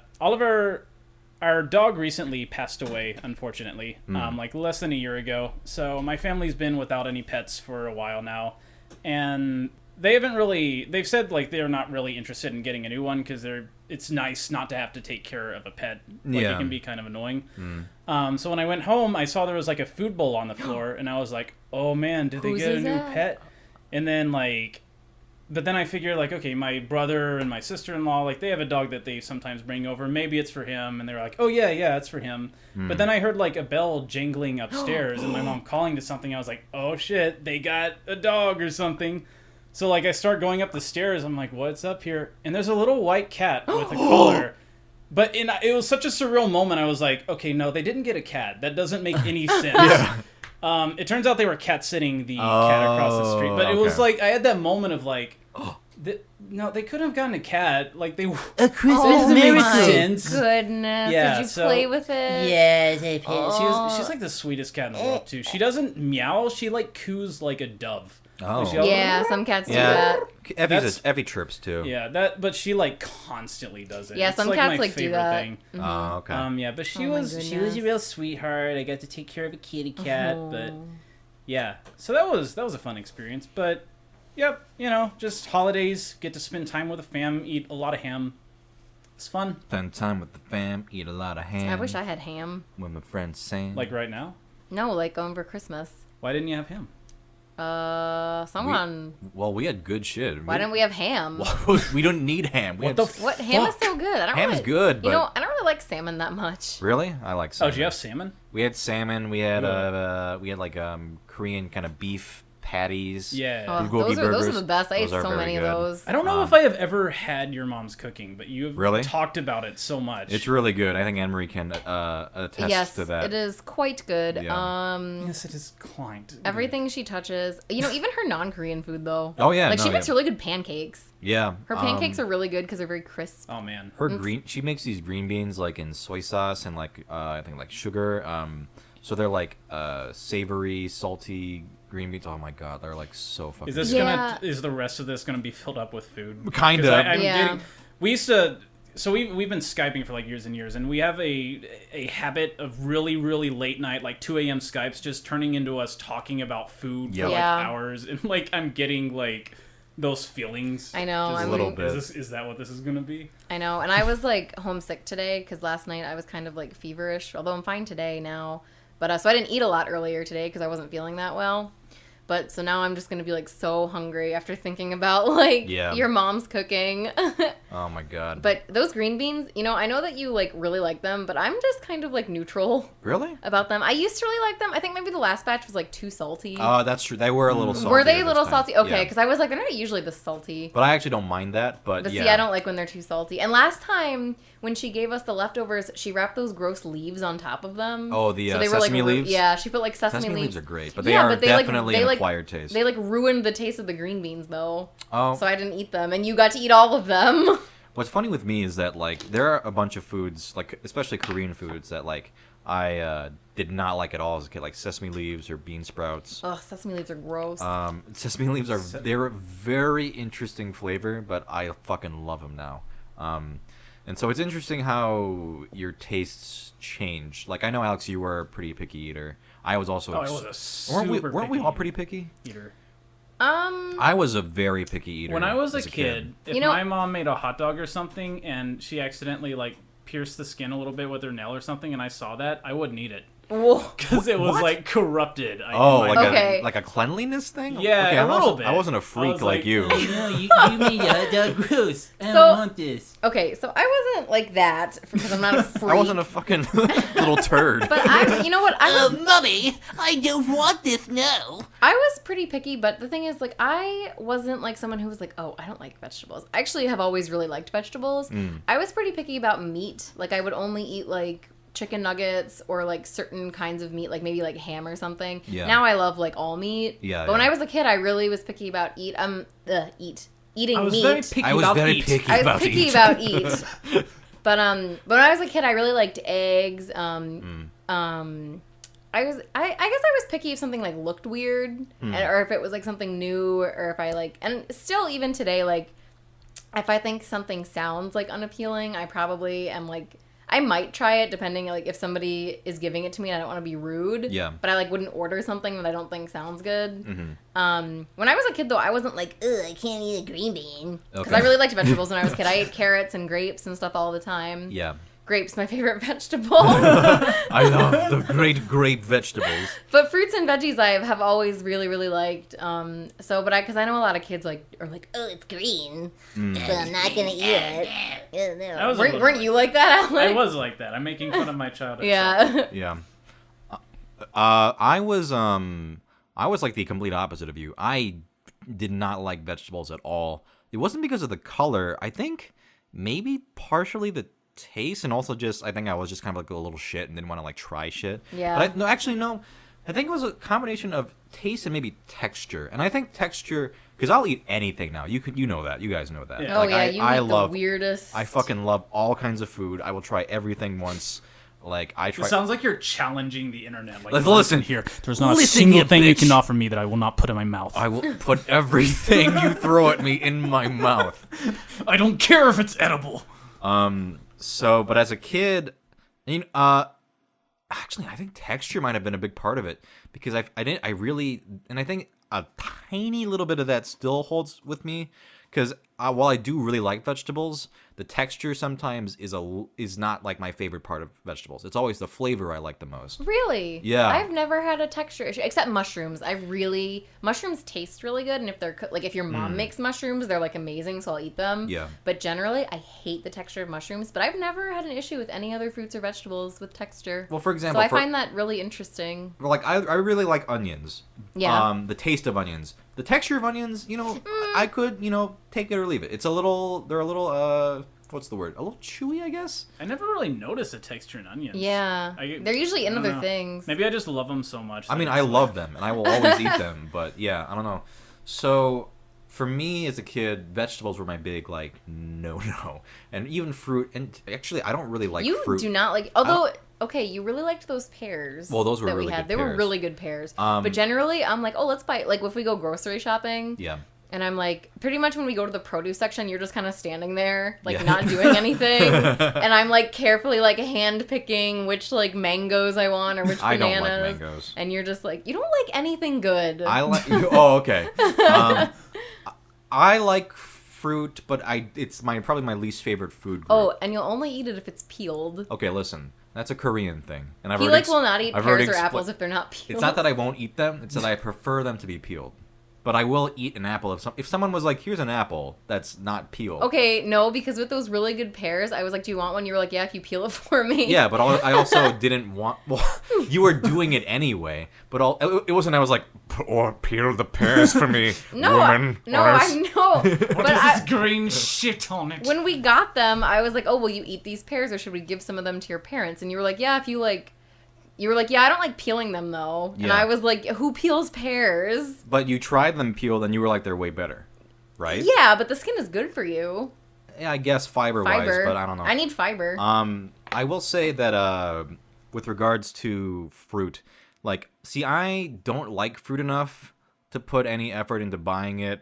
[SPEAKER 2] our dog recently passed away, unfortunately, like less than a year ago. So my family's been without any pets for a while now, and they've said like they're not really interested in getting a new one because it's nice not to have to take care of a pet. Like it can be kind of annoying. So when I went home, I saw there was like a food bowl on the floor, and I was like, oh man, did they get a new pet? And then but then I figure like, okay, my brother and my sister-in-law, like they have a dog that they sometimes bring over. Maybe it's for him. And they were like, oh yeah, it's for him. But then I heard like a bell jingling upstairs and my mom calling to something. I was like, oh shit, they got a dog or something. So like I start going up the stairs. I'm like, what's up here? And there's a little white cat with a collar. But it was such a surreal moment. I was like, okay, no, they didn't get a cat. That doesn't make any sense. It turns out they were cat sitting the cat across the street. But it was like, I had that moment of like, no, they couldn't have gotten a cat. Like they
[SPEAKER 4] A Christmas miracle.
[SPEAKER 3] Goodness.
[SPEAKER 2] Yeah,
[SPEAKER 3] Did you play with it?
[SPEAKER 4] Yes, I pet.
[SPEAKER 2] She's like the sweetest cat in the world too. She doesn't meow. She like coos like a dove.
[SPEAKER 1] Oh.
[SPEAKER 3] Yeah, some cats do that.
[SPEAKER 1] Effie chirps too.
[SPEAKER 2] Yeah, but she like constantly does it.
[SPEAKER 3] Yeah,
[SPEAKER 2] it's
[SPEAKER 3] some
[SPEAKER 2] like
[SPEAKER 3] cats
[SPEAKER 2] my
[SPEAKER 3] like do
[SPEAKER 2] favorite
[SPEAKER 3] that.
[SPEAKER 2] thing.
[SPEAKER 1] Oh, okay.
[SPEAKER 2] Yeah, but she
[SPEAKER 3] Oh my
[SPEAKER 2] was a
[SPEAKER 3] goodness.
[SPEAKER 2] real sweetheart. I got to take care of a kitty cat, but yeah. So that was a fun experience. But yep, just holidays, get to spend time with the fam, eat a lot of ham. It's fun.
[SPEAKER 1] Spend time with the fam, eat a lot of ham.
[SPEAKER 3] I wish I had ham.
[SPEAKER 1] With my friends Sam.
[SPEAKER 2] Like right now.
[SPEAKER 3] No, like over Christmas.
[SPEAKER 2] Why didn't you have ham?
[SPEAKER 3] Someone.
[SPEAKER 1] We had good shit.
[SPEAKER 3] Why didn't we have ham?
[SPEAKER 1] We don't need ham.
[SPEAKER 2] What the
[SPEAKER 3] What? Ham is so good.
[SPEAKER 1] Ham is good, but...
[SPEAKER 3] I don't really like salmon that much.
[SPEAKER 1] Really? I like salmon.
[SPEAKER 2] Oh, do you have salmon?
[SPEAKER 1] We had salmon. We had like Korean kind of beef patties.
[SPEAKER 2] Yeah.
[SPEAKER 3] Oh, those are the best. I ate so many of those.
[SPEAKER 2] I don't know if I have ever had your mom's cooking, but you have
[SPEAKER 1] really
[SPEAKER 2] talked about it so much.
[SPEAKER 1] It's really good. I think Anne-Marie can attest to that.
[SPEAKER 3] Yes, it is quite good.
[SPEAKER 1] Yeah.
[SPEAKER 2] Yes, it is quite.
[SPEAKER 3] Everything she touches. Even her non-Korean food, though.
[SPEAKER 1] Oh, yeah.
[SPEAKER 3] She makes really good pancakes.
[SPEAKER 1] Yeah.
[SPEAKER 3] Her pancakes are really good because they're very crisp.
[SPEAKER 2] Oh, man.
[SPEAKER 1] She makes these green beans like in soy sauce and like I think like sugar. So they're like savory, salty green beans. Oh my god, they're like so fucking.
[SPEAKER 2] Is the rest of this gonna be filled up with food?
[SPEAKER 1] Kind of.
[SPEAKER 2] We used to. So we've been Skyping for like years and years, and we have a habit of really, really late night, like 2 a.m. Skypes, just turning into us talking about food for like hours, and like I'm getting like those feelings.
[SPEAKER 3] I know.
[SPEAKER 1] Just a little bit.
[SPEAKER 2] Is that what this is gonna be?
[SPEAKER 3] I know, and I was like homesick today because last night I was kind of like feverish, although I'm fine today now. But so I didn't eat a lot earlier today because I wasn't feeling that well. But so now I'm just going to be like so hungry after thinking about like your mom's cooking.
[SPEAKER 1] Oh my god.
[SPEAKER 3] But those green beans, I know that you like really like them, but I'm just kind of like neutral.
[SPEAKER 1] Really?
[SPEAKER 3] About them. I used to really like them. I think maybe the last batch was like too salty.
[SPEAKER 1] Oh, that's true. They were a little salty.
[SPEAKER 3] Were they a little salty? Okay, because I was like, they're not usually this salty.
[SPEAKER 1] But I actually don't mind that. But
[SPEAKER 3] see, I don't like when they're too salty. And last time when she gave us the leftovers, she wrapped those gross leaves on top of them.
[SPEAKER 1] Oh, the sesame leaves?
[SPEAKER 3] Yeah, she put like sesame leaves.
[SPEAKER 1] Leaves are great, but they are definitely an acquired taste.
[SPEAKER 3] They like ruined the taste of the green beans though.
[SPEAKER 1] Oh.
[SPEAKER 3] So I didn't eat them, and you got to eat all of them.
[SPEAKER 1] What's funny with me is that like there are a bunch of foods, like especially Korean foods, that like I did not like at all as a kid, like sesame leaves or bean sprouts.
[SPEAKER 3] Ugh, sesame leaves are gross.
[SPEAKER 1] Sesame leaves they're a very interesting flavor, but I fucking love them now. And so it's interesting how your tastes change. Like I know, Alex, you were a pretty picky eater. I was also.
[SPEAKER 2] I was a super
[SPEAKER 1] weren't we all pretty picky
[SPEAKER 2] eater?
[SPEAKER 1] I was a very picky eater.
[SPEAKER 2] When I was a kid, if my mom made a hot dog or something and she accidentally like pierced the skin a little bit with her nail or something, and I saw that, I wouldn't eat it. Because it was like corrupted.
[SPEAKER 1] Like a cleanliness thing?
[SPEAKER 2] Yeah,
[SPEAKER 1] okay,
[SPEAKER 2] a little bit.
[SPEAKER 1] I wasn't a freak like you.
[SPEAKER 4] No, you made a dog gross. I don't want this.
[SPEAKER 3] Okay, so I wasn't like that because I'm not a freak.
[SPEAKER 1] I wasn't a fucking little turd.
[SPEAKER 3] But you know what?
[SPEAKER 4] Mommy, I don't want this now.
[SPEAKER 3] I was pretty picky, but the thing is, like, I wasn't like someone who was like, oh, I don't like vegetables. I actually have always really liked vegetables. I was pretty picky about meat. Like, I would only eat like chicken nuggets or like certain kinds of meat, like maybe like ham or something.
[SPEAKER 1] Yeah.
[SPEAKER 3] Now I love like all meat.
[SPEAKER 1] Yeah.
[SPEAKER 3] But when I was a kid, I really was picky about eating meat.
[SPEAKER 2] Very picky
[SPEAKER 1] I was
[SPEAKER 2] about
[SPEAKER 1] very
[SPEAKER 2] eat.
[SPEAKER 1] picky
[SPEAKER 3] I
[SPEAKER 1] about
[SPEAKER 3] was picky
[SPEAKER 1] eat.
[SPEAKER 3] about eat. But when I was a kid, I really liked eggs. I guess I was picky if something like looked weird, or if it was like something new, or if I like, and still even today, like if I think something sounds like unappealing, I probably am like, I might try it depending, like if somebody is giving it to me and I don't want to be rude.
[SPEAKER 1] Yeah.
[SPEAKER 3] But I like wouldn't order something that I don't think sounds good.
[SPEAKER 1] Mm-hmm.
[SPEAKER 3] When I was a kid though, I wasn't like, ugh, I can't eat a green bean, because
[SPEAKER 1] Okay.
[SPEAKER 3] I really liked vegetables when I was a kid. I ate carrots and grapes and stuff all the time.
[SPEAKER 1] Yeah.
[SPEAKER 3] Grapes, my favorite vegetable.
[SPEAKER 1] I love the great grape vegetables.
[SPEAKER 3] But fruits and veggies I have always really, really liked. Because I know a lot of kids like are like, oh, it's green, so I'm not gonna eat it. Weren't you like that, Alex?
[SPEAKER 2] I was like that. I'm making fun of my childhood.
[SPEAKER 3] Yeah.
[SPEAKER 1] Yeah. I was like the complete opposite of you. I did not like vegetables at all. It wasn't because of the color. I think maybe partially the taste, and also just I think I was just kind of like a little shit and didn't want to like try shit.
[SPEAKER 3] Yeah.
[SPEAKER 1] But no. I think it was a combination of taste and maybe texture. And I think texture, because I'll eat anything now. You know that. You guys know that.
[SPEAKER 2] Yeah.
[SPEAKER 3] Oh
[SPEAKER 1] Like,
[SPEAKER 3] yeah, you
[SPEAKER 1] I
[SPEAKER 3] eat
[SPEAKER 1] love
[SPEAKER 3] the weirdest.
[SPEAKER 1] I fucking love all kinds of food. I will try everything once. Like I try.
[SPEAKER 2] It sounds like you're challenging the internet. Like,
[SPEAKER 1] Listen
[SPEAKER 2] here. There's not a
[SPEAKER 1] Listen,
[SPEAKER 2] single
[SPEAKER 1] you
[SPEAKER 2] thing you
[SPEAKER 1] bitch.
[SPEAKER 2] can offer me that I will not put in my mouth.
[SPEAKER 1] I will put everything you throw at me in my mouth.
[SPEAKER 2] I don't care if it's edible.
[SPEAKER 1] So, but as a kid, actually, I think texture might have been a big part of it, because I think a tiny little bit of that still holds with me, because while I do really like vegetables, the texture sometimes is not like my favorite part of vegetables. It's always the flavor I like the most.
[SPEAKER 3] Really?
[SPEAKER 1] Yeah.
[SPEAKER 3] I've never had a texture issue except mushrooms. Mushrooms taste really good, and if they're like if your mom makes mushrooms, they're like amazing, so I'll eat them.
[SPEAKER 1] Yeah.
[SPEAKER 3] But generally, I hate the texture of mushrooms. But I've never had an issue with any other fruits or vegetables with texture.
[SPEAKER 1] Well, for example,
[SPEAKER 3] so I find that really interesting.
[SPEAKER 1] like I really like onions.
[SPEAKER 3] Yeah.
[SPEAKER 1] The taste of onions. The texture of onions, I could, take it or leave it. They're a little, what's the word? A little chewy, I guess?
[SPEAKER 2] I never really noticed a texture in onions.
[SPEAKER 3] Yeah. They're usually in
[SPEAKER 2] I don't
[SPEAKER 3] other
[SPEAKER 2] know.
[SPEAKER 3] things.
[SPEAKER 2] Maybe I just love them so much.
[SPEAKER 1] I mean,
[SPEAKER 2] that
[SPEAKER 1] I
[SPEAKER 2] it's
[SPEAKER 1] love them, and I will always eat them, but yeah, I don't know. So, for me as a kid, vegetables were my big, like, no. And even fruit, and actually, I don't really like fruit.
[SPEAKER 3] You do not like, although, okay, you really liked those pears.
[SPEAKER 1] Well, those were
[SPEAKER 3] that
[SPEAKER 1] really
[SPEAKER 3] we had.
[SPEAKER 1] good
[SPEAKER 3] They were
[SPEAKER 1] pears.
[SPEAKER 3] really good pears. But generally, I'm like, oh, let's buy, like, if we go grocery shopping.
[SPEAKER 1] Yeah.
[SPEAKER 3] And I'm like, pretty much when we go to the produce section, you're just kind of standing there, like
[SPEAKER 1] Yeah.
[SPEAKER 3] not doing anything. And I'm like carefully like hand picking which like mangoes I want or which bananas.
[SPEAKER 1] I don't like mangoes.
[SPEAKER 3] And you're just like, you don't like anything good.
[SPEAKER 1] I like. Oh, okay. I like fruit, but it's probably my least favorite food group.
[SPEAKER 3] Oh, and you'll only eat it if it's peeled.
[SPEAKER 1] Okay, listen. That's a Korean thing, and
[SPEAKER 3] He like will not eat pears or apples if they're not peeled.
[SPEAKER 1] It's not that I won't eat them; it's that I prefer them to be peeled. But I will eat an apple if someone was like, "Here's an apple that's not peeled."
[SPEAKER 3] Okay, no, because with those really good pears, I was like, "Do you want one?" You were like, "Yeah, if you peel it for me."
[SPEAKER 1] Yeah, but I also didn't want. Well, you were doing it anyway. But it wasn't. I was like, "Or peel the pears for me,
[SPEAKER 3] No,
[SPEAKER 1] woman."
[SPEAKER 3] I know.
[SPEAKER 2] What
[SPEAKER 3] But
[SPEAKER 2] is this green shit on it?
[SPEAKER 3] when we got them, I was like, "Oh, will you eat these pears, or should we give some of them to your parents?" And you were like, "Yeah, if you like." You were like, "Yeah, I don't like peeling them though," and
[SPEAKER 1] Yeah.
[SPEAKER 3] I was like, "Who peels pears?"
[SPEAKER 1] But you tried them peeled, and you were like, "They're way better," right?
[SPEAKER 3] Yeah, but the skin is good for you.
[SPEAKER 1] Yeah, I guess fiber-wise, but I don't know.
[SPEAKER 3] I need fiber.
[SPEAKER 1] I will say that with regards to fruit, like, see, I don't like fruit enough to put any effort into buying it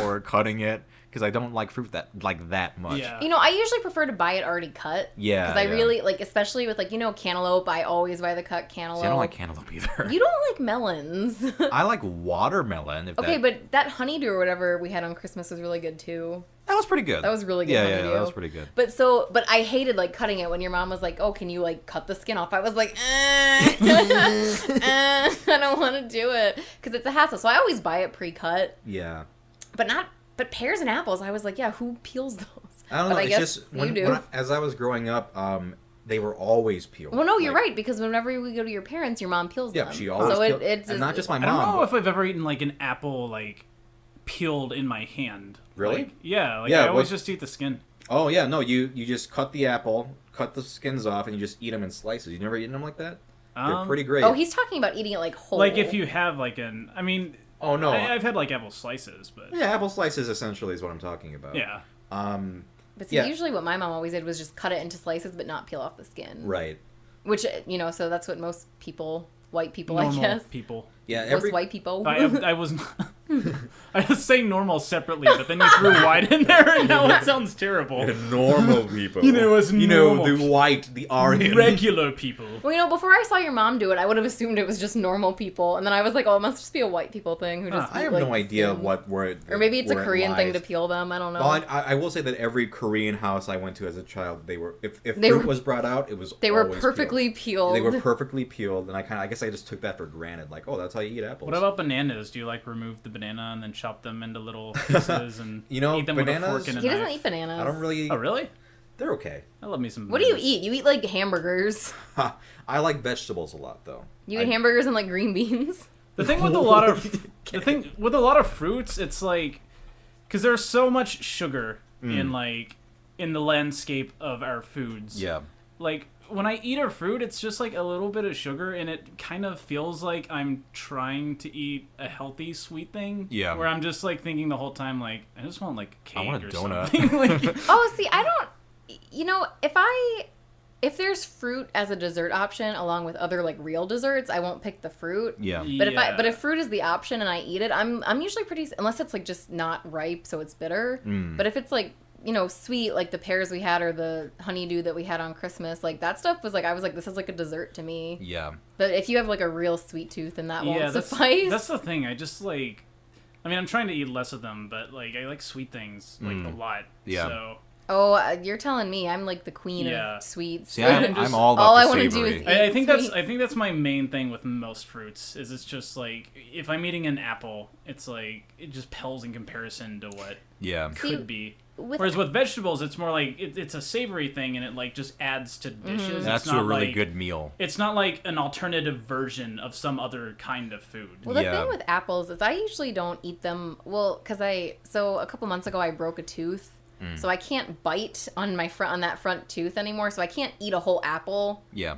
[SPEAKER 1] or cutting it, because I don't like fruit that much.
[SPEAKER 2] Yeah.
[SPEAKER 3] You know, I usually prefer to buy it already cut.
[SPEAKER 1] Yeah,
[SPEAKER 3] Because I
[SPEAKER 1] yeah.
[SPEAKER 3] really, like, especially with, like, cantaloupe, I always buy the cut cantaloupe.
[SPEAKER 1] See, I don't like cantaloupe either.
[SPEAKER 3] You don't like melons.
[SPEAKER 1] I like watermelon.
[SPEAKER 3] Okay, but that honeydew or whatever we had on Christmas was really good, too.
[SPEAKER 1] that was pretty good.
[SPEAKER 3] That was really good
[SPEAKER 1] Yeah,
[SPEAKER 3] honeydew.
[SPEAKER 1] that was pretty good.
[SPEAKER 3] But I hated, like, cutting it when your mom was like, oh, can you, like, cut the skin off? I was like, I don't want to do it. Because it's a hassle. So I always buy it pre-cut.
[SPEAKER 1] Yeah.
[SPEAKER 3] But pears and apples, I was like, yeah, who peels those?
[SPEAKER 1] I don't
[SPEAKER 3] But
[SPEAKER 1] know.
[SPEAKER 3] I
[SPEAKER 1] It's
[SPEAKER 3] guess
[SPEAKER 1] just
[SPEAKER 3] you do.
[SPEAKER 1] as I was growing up, they were always peeled.
[SPEAKER 3] Well, no, you're
[SPEAKER 1] Like,
[SPEAKER 3] right, because whenever we go to your parents, your mom peels
[SPEAKER 1] Yeah,
[SPEAKER 3] them.
[SPEAKER 1] she always
[SPEAKER 3] so
[SPEAKER 1] peeled,
[SPEAKER 3] it's
[SPEAKER 1] and not just my
[SPEAKER 2] I
[SPEAKER 1] mom.
[SPEAKER 2] don't know
[SPEAKER 1] but-
[SPEAKER 2] if I've ever eaten like an apple like peeled in my hand.
[SPEAKER 1] Really?
[SPEAKER 2] Like, yeah. Like
[SPEAKER 1] Yeah,
[SPEAKER 2] I always
[SPEAKER 1] what-
[SPEAKER 2] just eat the skin.
[SPEAKER 1] Oh yeah, no, you just cut the apple, cut the skins off, and you just eat them in slices. You never eaten them like that? They're pretty great.
[SPEAKER 3] Oh, he's talking about eating it like whole.
[SPEAKER 2] Like if you have like
[SPEAKER 1] Oh no,
[SPEAKER 2] I've had like apple slices, but
[SPEAKER 1] yeah, apple slices essentially is what I'm talking about.
[SPEAKER 2] yeah.
[SPEAKER 3] But see, usually what my mom always did was just cut it into slices, but not peel off the skin.
[SPEAKER 1] Right.
[SPEAKER 3] Which so that's what most people, white people,
[SPEAKER 2] Normal
[SPEAKER 3] I guess.
[SPEAKER 2] people.
[SPEAKER 1] Yeah,
[SPEAKER 3] Most white people.
[SPEAKER 2] I was I was saying normal separately, but then you threw white in there, and now it sounds terrible.
[SPEAKER 1] Normal people.
[SPEAKER 2] As normal
[SPEAKER 1] the white, the Aryan.
[SPEAKER 2] regular people.
[SPEAKER 3] Well, before I saw your mom do it, I would have assumed it was just normal people, and then I was like, oh, it must just be a white people thing who just.
[SPEAKER 1] I have no idea what word.
[SPEAKER 3] Or maybe it's a Korean thing to peel them. I don't know.
[SPEAKER 1] Well, I will say that every Korean house I went to as a child, they were if fruit was brought out, it was
[SPEAKER 3] they were
[SPEAKER 1] always
[SPEAKER 3] perfectly peeled.
[SPEAKER 1] They were perfectly peeled, and I guess I just took that for granted. Like, oh, that's how you eat apples.
[SPEAKER 2] What about bananas? Do you like remove the banana and then chop them into little pieces and eat them
[SPEAKER 1] bananas?
[SPEAKER 2] with a fork and a
[SPEAKER 3] He
[SPEAKER 2] knife?
[SPEAKER 3] doesn't eat bananas.
[SPEAKER 1] I don't really.
[SPEAKER 2] Oh, really?
[SPEAKER 1] They're okay.
[SPEAKER 2] I love me some.
[SPEAKER 3] What do you eat? You eat like hamburgers.
[SPEAKER 1] I like vegetables a lot, though.
[SPEAKER 3] You eat hamburgers and like green beans.
[SPEAKER 2] The thing with a lot of fruits, it's like because there's so much sugar in the landscape of our foods.
[SPEAKER 1] Yeah.
[SPEAKER 2] Like when I eat a fruit, it's just like a little bit of sugar, and it kind of feels like I'm trying to eat a healthy sweet thing.
[SPEAKER 1] Yeah.
[SPEAKER 2] Where I'm just like thinking the whole time, like I just want like cake
[SPEAKER 1] I want a
[SPEAKER 2] or
[SPEAKER 1] donut.
[SPEAKER 2] something. Like,
[SPEAKER 3] Oh, see, I don't. If there's fruit as a dessert option along with other like real desserts, I won't pick the fruit.
[SPEAKER 1] Yeah.
[SPEAKER 3] But if fruit is the option and I eat it, I'm usually pretty, unless it's like just not ripe, so it's bitter. But if it's like sweet, like the pears we had or the honeydew that we had on Christmas, like that stuff was like, I was like, this is like a dessert to me.
[SPEAKER 1] Yeah.
[SPEAKER 3] But if you have like a real sweet tooth, then that won't suffice.
[SPEAKER 2] That's the thing. I just like, I'm trying to eat less of them, but like I like sweet things like a lot.
[SPEAKER 1] Yeah.
[SPEAKER 2] So.
[SPEAKER 3] Oh, you're telling me I'm like the queen of sweets.
[SPEAKER 1] See, I'm all about
[SPEAKER 3] all
[SPEAKER 1] the
[SPEAKER 3] I want to do
[SPEAKER 1] savory.
[SPEAKER 3] is eat
[SPEAKER 2] I think
[SPEAKER 3] sweets.
[SPEAKER 2] that's my main thing with most fruits. Is it's just like if I'm eating an apple, it's like it just pales in comparison to what could be. Whereas with vegetables, it's more like it's a savory thing, and it like just adds to dishes.
[SPEAKER 1] That's
[SPEAKER 2] it's not
[SPEAKER 1] a really
[SPEAKER 2] like,
[SPEAKER 1] good meal.
[SPEAKER 2] It's not like an alternative version of some other kind of food.
[SPEAKER 3] Well, the thing with apples is I usually don't eat them. Well, because so a couple months ago I broke a tooth. So I can't bite on that front tooth anymore. So I can't eat a whole apple.
[SPEAKER 1] Yeah.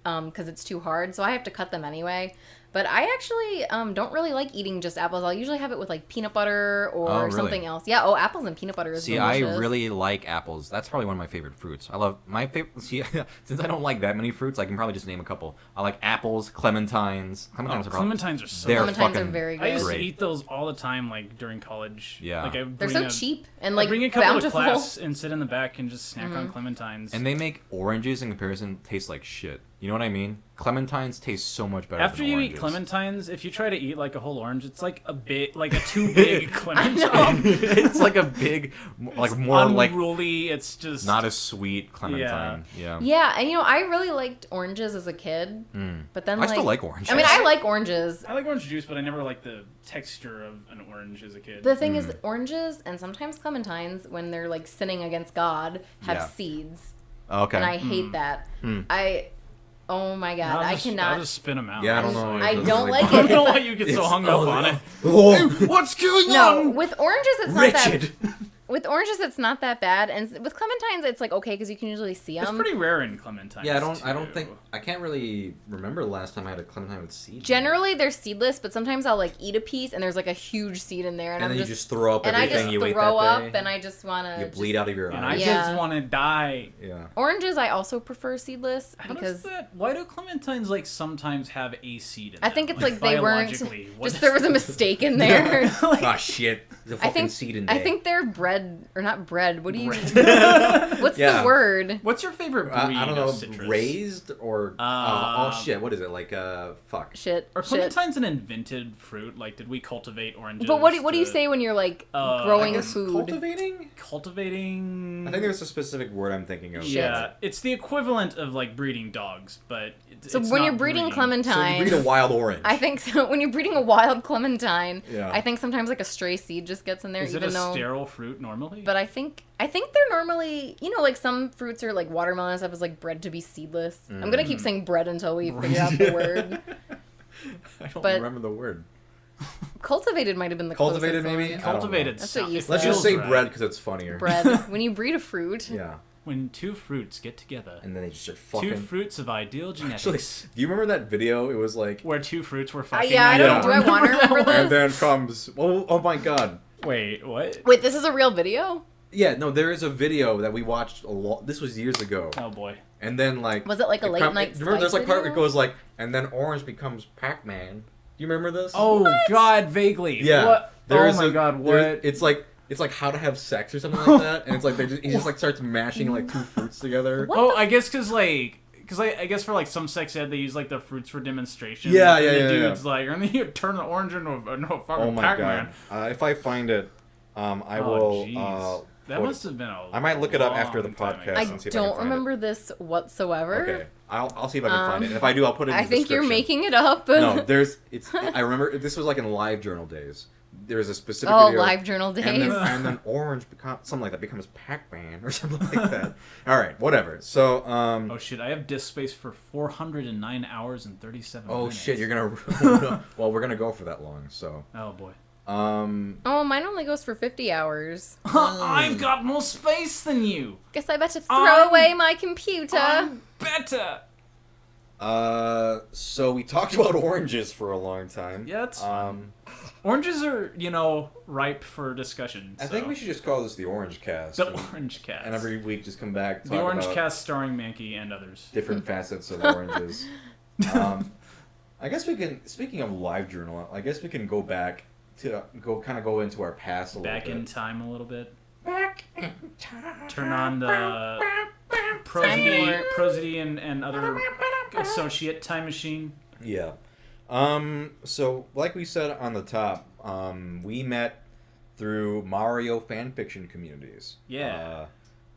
[SPEAKER 3] Because it's too hard. So I have to cut them anyway. But I actually don't really like eating just apples. I'll usually have it with like peanut butter or something else. Yeah. Oh, apples and peanut butter is delicious.
[SPEAKER 1] I really like apples. That's probably one of my favorite fruits. I love my favorite. See, since I don't like that many fruits, I can probably just name a couple. I like apples, clementines.
[SPEAKER 2] Clementines are so.
[SPEAKER 3] Clementines are very good.
[SPEAKER 2] I used to eat those all the time, like during college.
[SPEAKER 1] Yeah.
[SPEAKER 2] Like
[SPEAKER 3] they're so cheap and like
[SPEAKER 2] bring a couple
[SPEAKER 3] bountiful.
[SPEAKER 2] to class and sit in the back and just snack on clementines.
[SPEAKER 1] And they make oranges in comparison taste like shit. You know what I mean? Clementines taste so much better.
[SPEAKER 2] After
[SPEAKER 1] than
[SPEAKER 2] you
[SPEAKER 1] oranges.
[SPEAKER 2] eat clementines, if you try to eat like a whole orange, it's like a too big clementine.
[SPEAKER 1] It's like a big, like more
[SPEAKER 2] unruly. It's just
[SPEAKER 1] not a sweet clementine. Yeah.
[SPEAKER 3] Yeah, and I really liked oranges as a kid, but then
[SPEAKER 1] I still like oranges.
[SPEAKER 3] I mean, I like oranges.
[SPEAKER 2] I like orange juice, but I never liked the texture of an orange as a kid.
[SPEAKER 3] The thing is, oranges and sometimes clementines, when they're like sinning against God, have seeds.
[SPEAKER 1] Okay.
[SPEAKER 3] And I hate that. Oh my god, I cannot.
[SPEAKER 2] I'll just spin them out.
[SPEAKER 1] Yeah, I don't know.
[SPEAKER 3] I don't like
[SPEAKER 2] I
[SPEAKER 3] it.
[SPEAKER 2] don't know why you get so hung up on it.
[SPEAKER 1] What's going
[SPEAKER 3] No,
[SPEAKER 1] on?
[SPEAKER 3] with oranges, it's not
[SPEAKER 1] Richard.
[SPEAKER 3] that. With oranges, it's not that bad, and with clementines, it's like okay because you can usually see them.
[SPEAKER 2] It's pretty rare in clementines.
[SPEAKER 1] Yeah, I don't think I can't really remember the last time I had a clementine with seeds.
[SPEAKER 3] Generally, they're seedless, but sometimes I'll like eat a piece and there's like a huge seed in there, and
[SPEAKER 1] then
[SPEAKER 3] I'm
[SPEAKER 1] you just throw up
[SPEAKER 3] and I
[SPEAKER 1] everything
[SPEAKER 3] just
[SPEAKER 1] you ate
[SPEAKER 3] throw
[SPEAKER 1] that
[SPEAKER 3] up,
[SPEAKER 1] day.
[SPEAKER 3] and I just want to.
[SPEAKER 1] You bleed out of your
[SPEAKER 2] And I
[SPEAKER 1] eyes.
[SPEAKER 2] just want to die.
[SPEAKER 1] Yeah.
[SPEAKER 3] Oranges, I also prefer seedless
[SPEAKER 2] How
[SPEAKER 3] because
[SPEAKER 2] does that? Why do clementines like sometimes have a seed in them?
[SPEAKER 3] I think it's like they weren't.
[SPEAKER 2] biologically,
[SPEAKER 3] Just there was a mistake in there.
[SPEAKER 1] Ah shit! There's a
[SPEAKER 3] I
[SPEAKER 1] fucking
[SPEAKER 3] think
[SPEAKER 1] seed in there.
[SPEAKER 3] I think they're bread or not bread. What do you? What's the word?
[SPEAKER 2] What's your favorite breed
[SPEAKER 1] I don't know.
[SPEAKER 2] of citrus?
[SPEAKER 1] Raised or oh shit! What is it like? Fuck.
[SPEAKER 3] Shit.
[SPEAKER 2] Are
[SPEAKER 3] shit.
[SPEAKER 2] clementines an invented fruit? Like, did we cultivate oranges?
[SPEAKER 3] But what do you say when you're like growing
[SPEAKER 1] I guess
[SPEAKER 3] food?
[SPEAKER 1] Cultivating.
[SPEAKER 2] Cultivating.
[SPEAKER 1] I think there's a specific word I'm thinking of.
[SPEAKER 2] Yeah, it's the equivalent of like breeding dogs, but
[SPEAKER 3] So
[SPEAKER 2] it's
[SPEAKER 3] when
[SPEAKER 2] not
[SPEAKER 3] you're breeding
[SPEAKER 1] So
[SPEAKER 3] clementines,
[SPEAKER 1] you breed a wild orange.
[SPEAKER 3] I think so. When you're breeding a wild clementine,
[SPEAKER 1] Yeah.
[SPEAKER 3] I think sometimes like a stray seed just gets in there,
[SPEAKER 2] Is it
[SPEAKER 3] even
[SPEAKER 2] a
[SPEAKER 3] though.
[SPEAKER 2] sterile fruit normally?
[SPEAKER 3] But I think they're normally, like some fruits are like watermelon and stuff is like bred to be seedless. I'm gonna keep saying bread until we figure out the word.
[SPEAKER 1] I don't
[SPEAKER 3] but-
[SPEAKER 1] remember the word.
[SPEAKER 3] cultivated might have been the
[SPEAKER 1] cultivated
[SPEAKER 3] closest
[SPEAKER 1] maybe.
[SPEAKER 3] one.
[SPEAKER 2] Cultivated.
[SPEAKER 3] That's what you said.
[SPEAKER 1] Let's just say
[SPEAKER 2] right.
[SPEAKER 1] bread because it's funnier.
[SPEAKER 3] Bread. When you breed a fruit.
[SPEAKER 1] Yeah.
[SPEAKER 2] When two fruits get together.
[SPEAKER 1] And then they just start fucking.
[SPEAKER 2] Two fruits of ideal genetics.
[SPEAKER 1] Actually, do you remember that video? It was like
[SPEAKER 2] where two fruits were fucking.
[SPEAKER 3] Yeah, I don't. Do I want to remember this?
[SPEAKER 1] And then comes. Oh my god.
[SPEAKER 2] Wait, what?
[SPEAKER 3] Wait, this is a real video?
[SPEAKER 1] Yeah, no, there is a video that we watched a lot. This was years ago.
[SPEAKER 2] Oh boy.
[SPEAKER 1] And then like.
[SPEAKER 3] Was it like a late night?
[SPEAKER 1] Remember, there's like part where it
[SPEAKER 3] video?
[SPEAKER 1] goes like, and then Orange becomes Pac-Man. Do you remember this?
[SPEAKER 2] Oh
[SPEAKER 3] What?
[SPEAKER 2] God, vaguely.
[SPEAKER 1] Yeah.
[SPEAKER 2] What?
[SPEAKER 1] There
[SPEAKER 2] Oh
[SPEAKER 1] is
[SPEAKER 2] my God, what?
[SPEAKER 1] It's like how to have sex or something like that, and it's like he just like starts mashing like two fruits together.
[SPEAKER 3] What?
[SPEAKER 2] Oh, I guess because I guess for like some sex ed they use like the fruits for demonstration.
[SPEAKER 1] Yeah,
[SPEAKER 2] and
[SPEAKER 1] yeah,
[SPEAKER 2] the
[SPEAKER 1] yeah,
[SPEAKER 2] dude's like, and then you turn the orange into a fucking
[SPEAKER 1] Oh my
[SPEAKER 2] Pac-Man.
[SPEAKER 1] god! If I find it, I
[SPEAKER 2] Oh,
[SPEAKER 1] will.
[SPEAKER 2] jeez. That must have been a.
[SPEAKER 1] I might look it up after the
[SPEAKER 2] long time
[SPEAKER 1] podcast.
[SPEAKER 2] ago.
[SPEAKER 3] I
[SPEAKER 1] and see if I can
[SPEAKER 3] don't
[SPEAKER 1] find it.
[SPEAKER 3] remember this whatsoever.
[SPEAKER 1] Okay, I'll see if I can find it. And if I do, I'll put it in
[SPEAKER 3] I
[SPEAKER 1] the
[SPEAKER 3] think you're
[SPEAKER 1] description.
[SPEAKER 3] making it up.
[SPEAKER 1] No, I remember this was like in live journal days. There's a specific
[SPEAKER 3] Oh,
[SPEAKER 1] video,
[SPEAKER 3] live journal days.
[SPEAKER 1] and then Orange becomes something like that becomes Pac-Man or something like that. All right, whatever. So
[SPEAKER 2] Oh shit! I have disk space for 409 hours and 37
[SPEAKER 1] oh
[SPEAKER 2] minutes.
[SPEAKER 1] shit, you're gonna well, we're gonna go for that long. So
[SPEAKER 2] Oh boy.
[SPEAKER 3] Oh, mine only goes for 50 hours.
[SPEAKER 2] I've got more space than you.
[SPEAKER 3] Guess I better throw away my computer.
[SPEAKER 2] I'm better.
[SPEAKER 1] so we talked about oranges for a long time.
[SPEAKER 2] Yeah, that's fun. Oranges are, ripe for discussion.
[SPEAKER 1] I think we should just call this the Orange Cast.
[SPEAKER 2] The Orange Cast.
[SPEAKER 1] And every week just come back.
[SPEAKER 2] The
[SPEAKER 1] Talk
[SPEAKER 2] Orange
[SPEAKER 1] about
[SPEAKER 2] Cast starring Mankey and others.
[SPEAKER 1] different facets of oranges. I guess we can. Speaking of live journal, I guess we can go back to go into our past a little bit.
[SPEAKER 2] Back in time a little bit.
[SPEAKER 4] Back in time.
[SPEAKER 2] Turn on the PROZD and other associate time machine.
[SPEAKER 1] Yeah. So like we said on the top, we met through Mario fanfiction communities.
[SPEAKER 2] Yeah.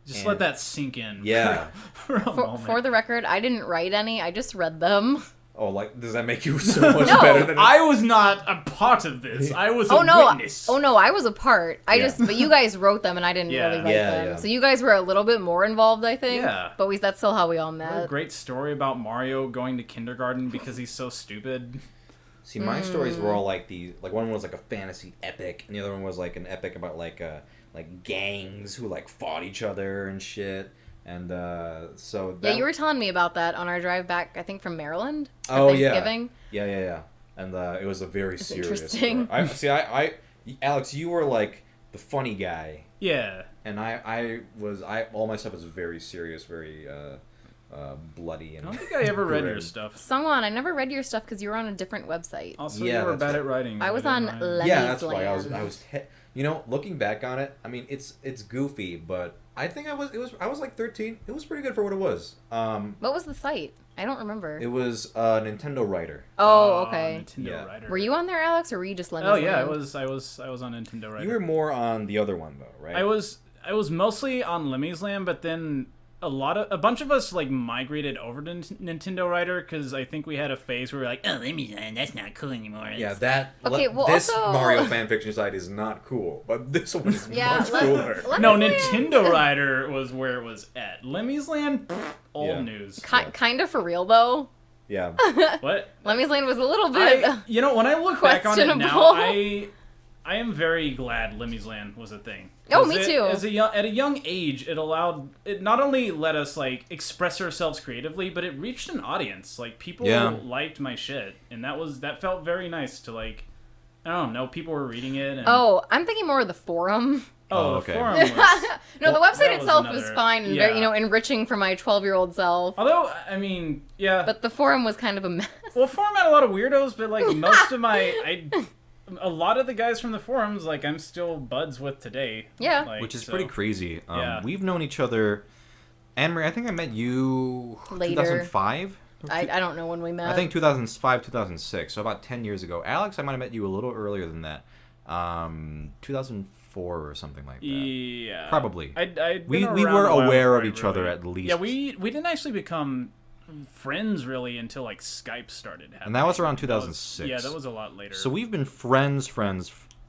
[SPEAKER 2] Just
[SPEAKER 1] and-
[SPEAKER 2] let that sink in.
[SPEAKER 1] Yeah.
[SPEAKER 2] For a moment.
[SPEAKER 3] For the record, I didn't write any. I just read them.
[SPEAKER 1] Oh, like does that make you so much
[SPEAKER 3] No,
[SPEAKER 1] better than
[SPEAKER 2] I was not a part of this. I was a witness.
[SPEAKER 3] Oh no, I was a part.
[SPEAKER 1] Yeah.
[SPEAKER 3] But you guys wrote them and I didn't
[SPEAKER 2] Yeah.
[SPEAKER 3] really write
[SPEAKER 1] Yeah,
[SPEAKER 3] them.
[SPEAKER 1] yeah.
[SPEAKER 3] So you guys were a little bit more involved, I think.
[SPEAKER 2] Yeah.
[SPEAKER 3] But that's still how we all
[SPEAKER 2] What a
[SPEAKER 3] met.
[SPEAKER 2] great story about Mario going to kindergarten because he's so stupid.
[SPEAKER 1] See, my stories were all like one was like a fantasy epic, and the other one was like an epic about like gangs who like fought each other and shit. And so
[SPEAKER 3] Yeah, you were telling me about that on our drive back, I think from Maryland. For
[SPEAKER 1] Oh, yeah.
[SPEAKER 3] Thanksgiving.
[SPEAKER 1] Yeah. And it was a very serious.
[SPEAKER 3] interesting.
[SPEAKER 1] Story. I Alex, you were like the funny guy,
[SPEAKER 2] Yeah.
[SPEAKER 1] and all my stuff was very serious, very bloody.
[SPEAKER 2] I
[SPEAKER 1] And
[SPEAKER 2] don't think I ever read your
[SPEAKER 1] grim.
[SPEAKER 2] stuff.
[SPEAKER 3] Sungwon, I never read your stuff because you were on a different website.
[SPEAKER 2] Also,
[SPEAKER 1] Yeah,
[SPEAKER 2] you were
[SPEAKER 1] that's
[SPEAKER 2] bad
[SPEAKER 1] right.
[SPEAKER 2] at writing.
[SPEAKER 3] I was
[SPEAKER 2] didn't
[SPEAKER 3] on
[SPEAKER 2] write.
[SPEAKER 1] Yeah, that's why
[SPEAKER 3] Land.
[SPEAKER 1] I was. Looking back on it, I mean, it's goofy, but I think I was like 13. It was pretty good for what it was.
[SPEAKER 3] What was the site? I don't remember.
[SPEAKER 1] It was a Nintendo writer.
[SPEAKER 3] Oh, okay.
[SPEAKER 2] Nintendo
[SPEAKER 1] Yeah.
[SPEAKER 2] Writer.
[SPEAKER 3] Were you on there, Alex, or were you just Lemmy's
[SPEAKER 2] Oh yeah,
[SPEAKER 3] Land?
[SPEAKER 2] I was on Nintendo Writer.
[SPEAKER 1] You were more on the other one though, right?
[SPEAKER 2] I was mostly on Lemmy's Land, but then a bunch of us like migrated over to Nintendo Writer because I think we had a phase where we were like, oh,
[SPEAKER 4] Lemmy's Land, that's not cool anymore.
[SPEAKER 1] Yeah, that.
[SPEAKER 3] Okay, well,
[SPEAKER 1] this
[SPEAKER 3] also-
[SPEAKER 1] Mario fanfiction site is not cool, but this one is
[SPEAKER 3] Yeah,
[SPEAKER 1] much cooler.
[SPEAKER 2] no,
[SPEAKER 3] Lemmy's Land-
[SPEAKER 2] Nintendo Writer was where it was at. Lemmy's Land, old
[SPEAKER 1] Yeah.
[SPEAKER 2] news.
[SPEAKER 3] Kind of for real, though.
[SPEAKER 1] Yeah.
[SPEAKER 2] What?
[SPEAKER 3] Lemmy's Land was a little bit...
[SPEAKER 2] When I look back on it now,
[SPEAKER 3] questionable.
[SPEAKER 2] I am very glad Lemmy's Land was a thing.
[SPEAKER 3] Oh,
[SPEAKER 2] 'Cause
[SPEAKER 3] me too.
[SPEAKER 2] At a young age, it not only let us like express ourselves creatively, but it reached an audience. Like people
[SPEAKER 1] Yeah.
[SPEAKER 2] liked my shit, and that felt very nice to like. I don't know. People were reading it. And,
[SPEAKER 3] Oh, I'm thinking more of the forum.
[SPEAKER 1] Oh,
[SPEAKER 2] the
[SPEAKER 1] okay.
[SPEAKER 2] forum was.
[SPEAKER 3] No, the
[SPEAKER 2] Well,
[SPEAKER 3] website
[SPEAKER 2] that was
[SPEAKER 3] itself was
[SPEAKER 2] another-
[SPEAKER 3] fine and
[SPEAKER 2] yeah.
[SPEAKER 3] very, enriching for my 12-year-old self.
[SPEAKER 2] Although, I mean, yeah.
[SPEAKER 3] But the forum was kind of a mess.
[SPEAKER 2] Well, forum had a lot of weirdos, but like most of a lot of the guys from the forums, like I'm still buds with today.
[SPEAKER 3] Yeah.
[SPEAKER 2] Like,
[SPEAKER 1] Which is
[SPEAKER 2] so-
[SPEAKER 1] pretty crazy.
[SPEAKER 2] Yeah.
[SPEAKER 1] We've known each other. Anne-Marie, I think I met you
[SPEAKER 3] Later.
[SPEAKER 1] 2005?
[SPEAKER 3] I don't know when we met.
[SPEAKER 1] I think 2005, 2006, so about 10 years ago. Alex, I might have met you a little earlier than that. 2004 or something like that.
[SPEAKER 2] Yeah.
[SPEAKER 1] Probably.
[SPEAKER 2] We
[SPEAKER 1] We were aware of each other at least.
[SPEAKER 2] Yeah, we didn't actually become friends really until like Skype started happening.
[SPEAKER 1] And that was around 2006.
[SPEAKER 2] Yeah, that was a lot later.
[SPEAKER 1] So we've been friends,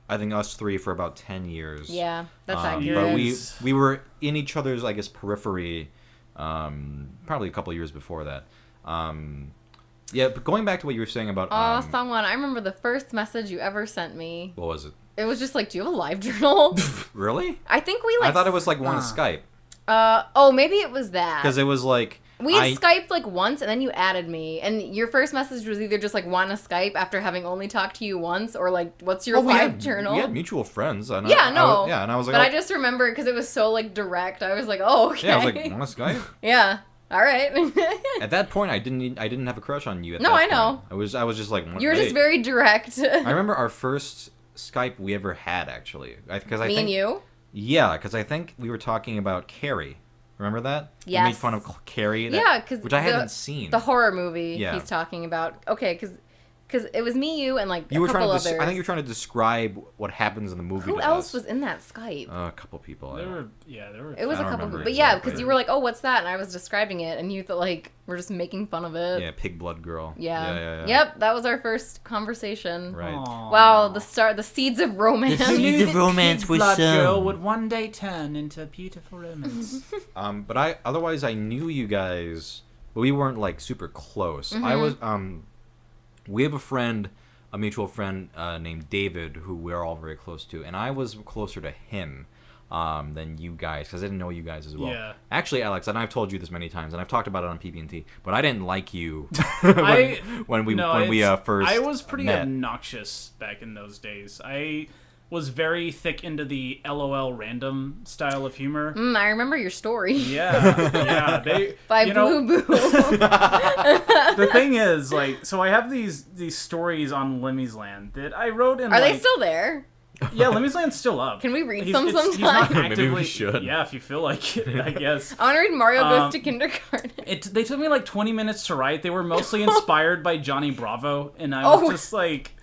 [SPEAKER 1] I think us three, for about 10 years.
[SPEAKER 3] Yeah, that's
[SPEAKER 1] But
[SPEAKER 3] accurate.
[SPEAKER 1] we were in each other's, I guess, periphery probably a couple years before that. Yeah, but going back to what you were saying about...
[SPEAKER 3] someone, I remember the first message you ever sent me.
[SPEAKER 1] What was it?
[SPEAKER 3] It was just like, do you have a live journal?
[SPEAKER 1] Really?
[SPEAKER 3] I think we
[SPEAKER 1] I thought it was like one on Skype.
[SPEAKER 3] Maybe it was that.
[SPEAKER 1] Because it was like...
[SPEAKER 3] We Skyped like once, and then you added me, and your first message was either just like want to Skype after having only talked to you once, or like what's your live journal?
[SPEAKER 1] We had mutual friends. And
[SPEAKER 3] and I
[SPEAKER 1] was like,
[SPEAKER 3] but I just remember because it was so like direct. I was like, oh, okay.
[SPEAKER 1] Yeah, I was like, want to Skype?
[SPEAKER 3] Yeah. All right.
[SPEAKER 1] At that point, I didn't have a crush on you.
[SPEAKER 3] I know.
[SPEAKER 1] I was just like,
[SPEAKER 3] you were just very direct.
[SPEAKER 1] I remember our first Skype we ever had actually, because I
[SPEAKER 3] Me
[SPEAKER 1] think
[SPEAKER 3] and you.
[SPEAKER 1] Yeah, because I think we were talking about Carrie. Remember that?
[SPEAKER 3] Yes.
[SPEAKER 1] We made fun of Carrie. Which I hadn't seen.
[SPEAKER 3] The horror movie he's talking about. Okay, because it was me, you, and like a couple others.
[SPEAKER 1] I think you were trying to describe what happens in the movie.
[SPEAKER 3] Who else was in that Skype?
[SPEAKER 1] A couple people.
[SPEAKER 2] There were.
[SPEAKER 3] It was a couple, but yeah, because you were like, "Oh, what's that?" And I was describing it, and you thought like we're just making fun of it.
[SPEAKER 1] Yeah, pig blood girl.
[SPEAKER 3] Yeah. Yep, that was our first conversation.
[SPEAKER 1] Right.
[SPEAKER 2] Aww.
[SPEAKER 3] Wow, the seeds of romance.
[SPEAKER 4] The seeds of romance were
[SPEAKER 2] blood girl
[SPEAKER 4] sown.
[SPEAKER 2] would one day turn into beautiful romance.
[SPEAKER 1] But otherwise I knew you guys, but we weren't like super close. I was we have a mutual friend named David who we're all very close to, and I was closer to him than you guys because I didn't know you guys as well.
[SPEAKER 2] Yeah.
[SPEAKER 1] Actually, Alex, and I've told you this many times, and I've talked about it on PB&T, but I didn't like you when we first.
[SPEAKER 2] I was pretty
[SPEAKER 1] met.
[SPEAKER 2] obnoxious back in those days. I was very thick into the LOL random style of humor.
[SPEAKER 3] I remember your story.
[SPEAKER 2] Yeah.
[SPEAKER 3] By Blue Boo.
[SPEAKER 2] The thing is, like, so I have these stories on Lemmy's Land that I wrote in.
[SPEAKER 3] Are they still there?
[SPEAKER 2] Yeah, Lemmy's Land's still up.
[SPEAKER 3] Can we read some
[SPEAKER 2] He's
[SPEAKER 3] sometime?
[SPEAKER 2] not actively,
[SPEAKER 1] Maybe we should.
[SPEAKER 2] Yeah, if you feel like it, I guess.
[SPEAKER 3] I want to read Mario Goes to Kindergarten.
[SPEAKER 2] They took me like 20 minutes to write. They were mostly inspired by Johnny Bravo, and I was just like,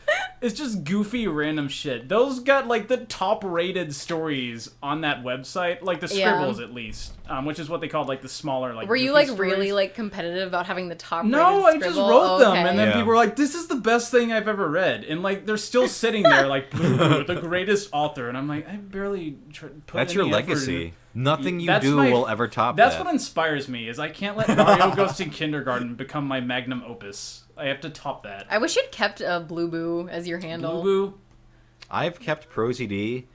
[SPEAKER 2] it's just goofy random shit. Those got like the top-rated stories on that website, like the scribbles at least, which is what they called like the smaller like.
[SPEAKER 3] Were you
[SPEAKER 2] goofy
[SPEAKER 3] like
[SPEAKER 2] stories.
[SPEAKER 3] really like competitive about having the top?
[SPEAKER 2] No, I just wrote them,
[SPEAKER 3] okay.
[SPEAKER 2] and then people were like, "This is the best thing I've ever read," and like they're still sitting there like the greatest author, and I'm like, I barely put.
[SPEAKER 1] That's
[SPEAKER 2] any
[SPEAKER 1] your legacy. Nothing you
[SPEAKER 2] That's
[SPEAKER 1] do will ever top that.
[SPEAKER 2] That's what inspires me. Is I can't let Mario Goes to Kindergarten become my magnum opus. I have to top that.
[SPEAKER 3] I wish you'd kept Blue Boo as your handle.
[SPEAKER 2] Blue Boo.
[SPEAKER 1] I've kept PROZD'S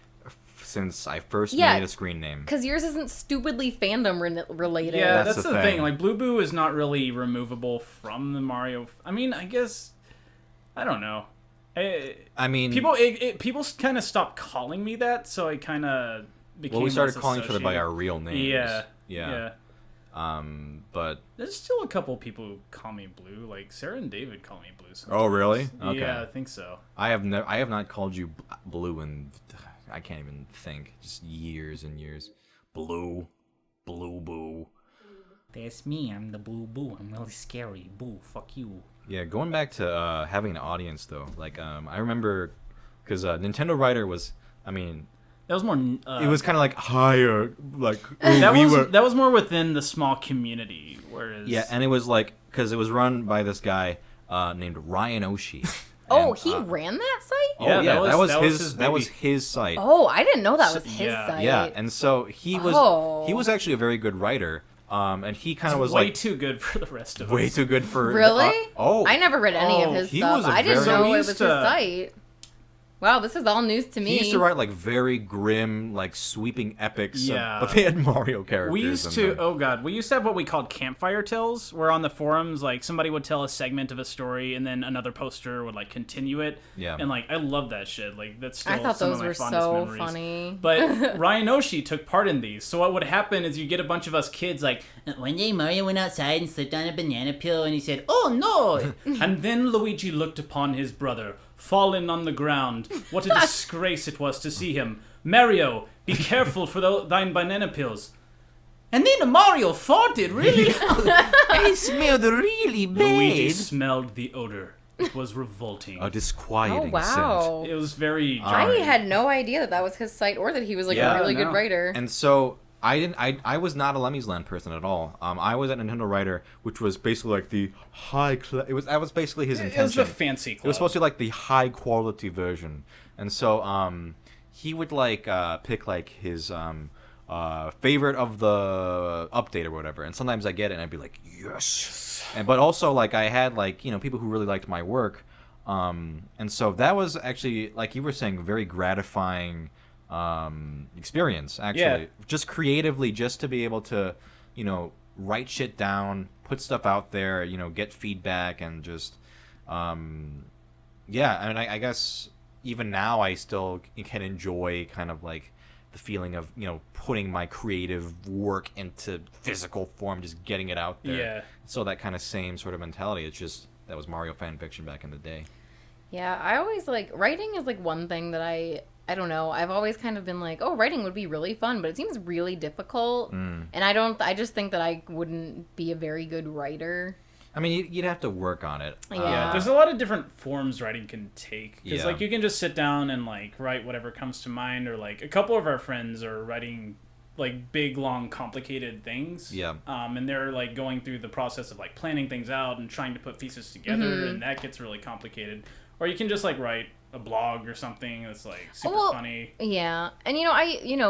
[SPEAKER 1] since I first made a screen name.
[SPEAKER 3] Because yours isn't stupidly fandom related.
[SPEAKER 2] Yeah, that's the thing. Like, Blue Boo is not really removable from the Mario... I mean, I guess... I don't know.
[SPEAKER 1] I mean...
[SPEAKER 2] People kind of stopped calling me that, so I kind of became
[SPEAKER 1] Well, we started
[SPEAKER 2] less
[SPEAKER 1] calling each other by
[SPEAKER 2] associated.
[SPEAKER 1] our real names.
[SPEAKER 2] Yeah.
[SPEAKER 1] But...
[SPEAKER 2] There's still a couple people who call me Blue. Like, Sarah and David call me Blue sometimes.
[SPEAKER 1] Oh, really? Okay.
[SPEAKER 2] Yeah, I think so.
[SPEAKER 1] I have not called you Blue in... I can't even think. Just years and years. Blue Boo.
[SPEAKER 4] That's me. I'm the Blue Boo. I'm really scary. Boo, fuck you.
[SPEAKER 1] Yeah, going back to having an audience, though. Like, I remember... Because Nintendo Writer was... I mean...
[SPEAKER 2] That was more...
[SPEAKER 1] it was kind of like higher, like...
[SPEAKER 2] That was more within the small community, whereas...
[SPEAKER 1] Yeah, and it was like... Because it was run by this guy named Ryan Oshie.
[SPEAKER 3] Oh, he ran that site?
[SPEAKER 1] Yeah, that was his site.
[SPEAKER 3] Oh, I didn't know that was his site.
[SPEAKER 1] Yeah, and so he was actually a very good writer. And he kind of was
[SPEAKER 2] way
[SPEAKER 1] like
[SPEAKER 2] too good for the rest of us.
[SPEAKER 1] way too good for
[SPEAKER 3] really.
[SPEAKER 1] Oh,
[SPEAKER 3] I never read any of his stuff. I didn't know it was his site. Wow, this is all news to me.
[SPEAKER 1] He used to write like very grim, like sweeping epics.
[SPEAKER 2] Yeah.
[SPEAKER 1] But they had Mario characters.
[SPEAKER 2] We used to, we used to have what we called campfire tales, where on the forums, like somebody would tell a segment of a story, and then another poster would like continue it.
[SPEAKER 1] Yeah.
[SPEAKER 2] And like I love that shit. Like that's still
[SPEAKER 3] I thought
[SPEAKER 2] some
[SPEAKER 3] those
[SPEAKER 2] of my
[SPEAKER 3] were
[SPEAKER 2] fondest
[SPEAKER 3] so
[SPEAKER 2] memories.
[SPEAKER 3] funny.
[SPEAKER 2] But Ryan Oshie took part in these. So what would happen is you get a bunch of us kids like,
[SPEAKER 4] one day Mario went outside and slipped on a banana peel and he said, "Oh no!"
[SPEAKER 2] and then Luigi looked upon his brother, fallen on the ground. What a disgrace it was to see him. Mario, be careful for thine banana peels. And then Mario farted really loud.
[SPEAKER 4] I smelled really bad.
[SPEAKER 2] Luigi smelled the odor. It was revolting.
[SPEAKER 1] A disquieting
[SPEAKER 3] wow.
[SPEAKER 2] It was very
[SPEAKER 3] I
[SPEAKER 2] jarring.
[SPEAKER 3] had no idea that was his site or that he was like a really good writer.
[SPEAKER 1] And so I was not a Lemmy's Land person at all. I was at Nintendo Writer, which was basically like the high class. That was basically his intention.
[SPEAKER 2] It was the fancy club.
[SPEAKER 1] It was supposed to be like the high quality version. And so he would like pick like his favorite of the update or whatever. And sometimes I get it and I'd be like, yes. But also like I had like, people who really liked my work. And so that was actually, like you were saying, very gratifying experience, actually. Yeah. Just creatively, just to be able to, write shit down, put stuff out there, get feedback, and just, I mean, I guess even now I still can enjoy kind of like the feeling of, putting my creative work into physical form, just getting it out there.
[SPEAKER 2] Yeah.
[SPEAKER 1] So that kind of same sort of mentality. It's just, that was Mario fan fiction back in the day.
[SPEAKER 3] Yeah, I always writing is like one thing that I don't know. I've always kind of been like, oh, writing would be really fun, but it seems really difficult. And I just think that I wouldn't be a very good writer.
[SPEAKER 1] I mean, you'd have to work on it.
[SPEAKER 2] Yeah, there's a lot of different forms writing can take. Because, like, you can just sit down and, like, write whatever comes to mind. Or, like, a couple of our friends are writing, like, big, long, complicated things.
[SPEAKER 1] Yeah.
[SPEAKER 2] And they're, like, going through the process of, like, planning things out and trying to put pieces together. And that gets really complicated. Or you can just, like, write a blog or something that's like super funny.
[SPEAKER 3] Yeah. And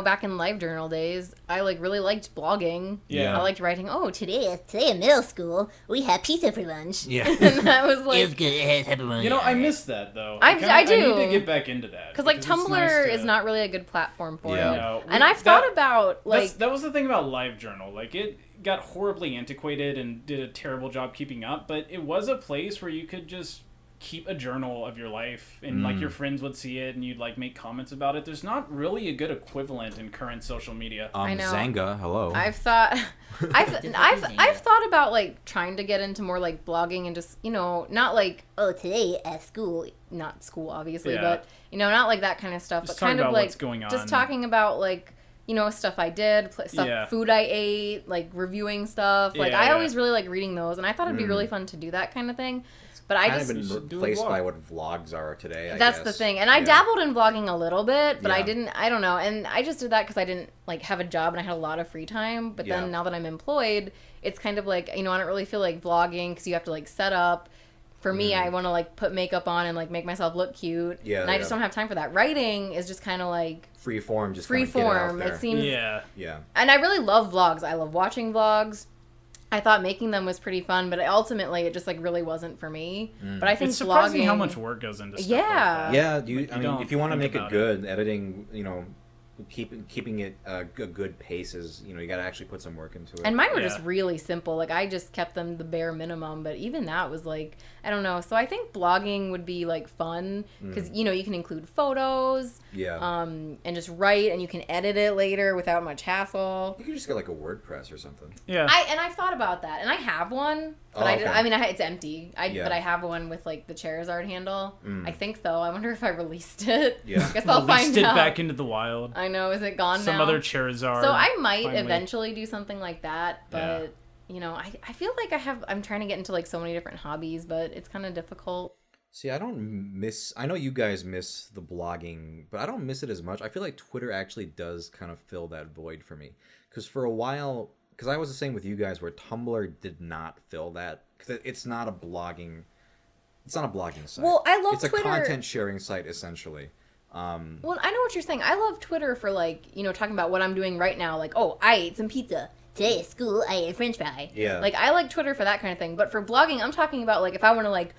[SPEAKER 3] back in LiveJournal days, I like really liked blogging.
[SPEAKER 2] Yeah.
[SPEAKER 3] I liked writing, today in middle school we had pizza for lunch.
[SPEAKER 1] Yeah.
[SPEAKER 3] And that was like,
[SPEAKER 4] It was good.
[SPEAKER 2] I miss that though.
[SPEAKER 3] I do.
[SPEAKER 2] I need to get back into that.
[SPEAKER 3] Because like Tumblr is not really a good platform for it.
[SPEAKER 2] No,
[SPEAKER 3] and I've thought about like
[SPEAKER 2] that was the thing about LiveJournal. Like it got horribly antiquated and did a terrible job keeping up, but it was a place where you could just keep a journal of your life and like your friends would see it and you'd like make comments about it. There's not really a good equivalent in current social media.
[SPEAKER 3] I know.
[SPEAKER 1] Zanga, hello.
[SPEAKER 3] I've thought about like trying to get into more like blogging and just not like today at school, not school obviously, but not like that kind of stuff,
[SPEAKER 2] just
[SPEAKER 3] but kind of like
[SPEAKER 2] what's going on.
[SPEAKER 3] Just talking about like stuff I did, food I ate, like reviewing stuff. Like I always really like reading those, and I thought it'd be really fun to do that kind of thing. But I just
[SPEAKER 1] been replaced by what vlogs are today.
[SPEAKER 3] That's the thing, and I dabbled in vlogging a little bit, but I don't know, and I just did that because I didn't like have a job and I had a lot of free time. But then now that I'm employed, it's kind of like I don't really feel like vlogging because you have to like set up. For me, I want to like put makeup on and like make myself look cute, and I just don't have time for that. Writing is just kind of like
[SPEAKER 1] free form, just
[SPEAKER 3] free form. It seems and I really love vlogs. I love watching vlogs. I thought making them was pretty fun, but ultimately it just like really wasn't for me. But I think
[SPEAKER 2] it's surprising
[SPEAKER 3] blogging,
[SPEAKER 2] how much work goes into stuff.
[SPEAKER 3] Yeah,
[SPEAKER 1] like that. I mean, if you want to make it good, editing, keeping it a good pace is, you got to actually put some work into it.
[SPEAKER 3] And mine were just really simple. Like I just kept them the bare minimum, but even that was like, I don't know. So I think blogging would be like fun because you can include photos, and just write, and you can edit it later without much hassle.
[SPEAKER 1] You could just get like a WordPress or something.
[SPEAKER 2] Yeah.
[SPEAKER 3] I've thought about that, and I have one, but it's empty. But I have one with like the Charizard handle. I think so. I wonder if I released it.
[SPEAKER 1] Yeah.
[SPEAKER 3] I guess I'll find out.
[SPEAKER 2] Back into the wild.
[SPEAKER 3] I know. Is it gone now?
[SPEAKER 2] Some other Charizard.
[SPEAKER 3] So I might eventually do something like that, but I feel like I'm trying to get into like so many different hobbies, but it's kind of difficult.
[SPEAKER 1] See, I know you guys miss the blogging, but I don't miss it as much. I feel like Twitter actually does kind of fill that void for me. Because for a while, because I was the same with you guys, where Tumblr did not fill that. Because it's not a blogging site.
[SPEAKER 3] Well, I love
[SPEAKER 1] Twitter. It's a content sharing site, essentially.
[SPEAKER 3] Well, I know what you're saying. I love Twitter for like, talking about what I'm doing right now. Like, I ate some pizza. Today at school, I ate French fry.
[SPEAKER 1] Yeah.
[SPEAKER 3] Like, I like Twitter for that kind of thing. But for blogging, I'm talking about like if I want to like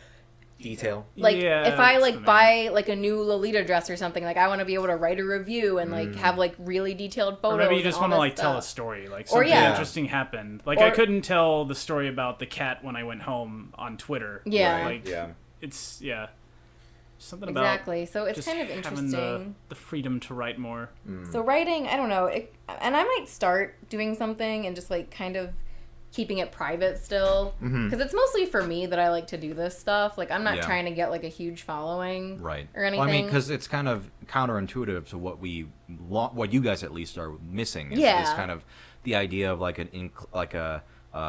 [SPEAKER 1] detail.
[SPEAKER 3] Like if I like buy like a new Lolita dress or something, like I want to be able to write a review and like have like really detailed photos.
[SPEAKER 2] Or maybe you just want to like tell a story, like something interesting happened. Like I couldn't tell the story about the cat when I went home on Twitter.
[SPEAKER 3] Yeah.
[SPEAKER 2] Like it's something about
[SPEAKER 3] exactly. So it's kind of interesting.
[SPEAKER 2] Having the freedom to write more.
[SPEAKER 3] So writing, I don't know, and I might start doing something and just like kind of keeping it private still, because it's mostly for me that I like to do this stuff. Like I'm not trying to get like a huge following,
[SPEAKER 1] right,
[SPEAKER 3] or anything.
[SPEAKER 1] Well, I mean, because it's kind of counterintuitive to what what you guys at least are missing. Is kind of the idea of like a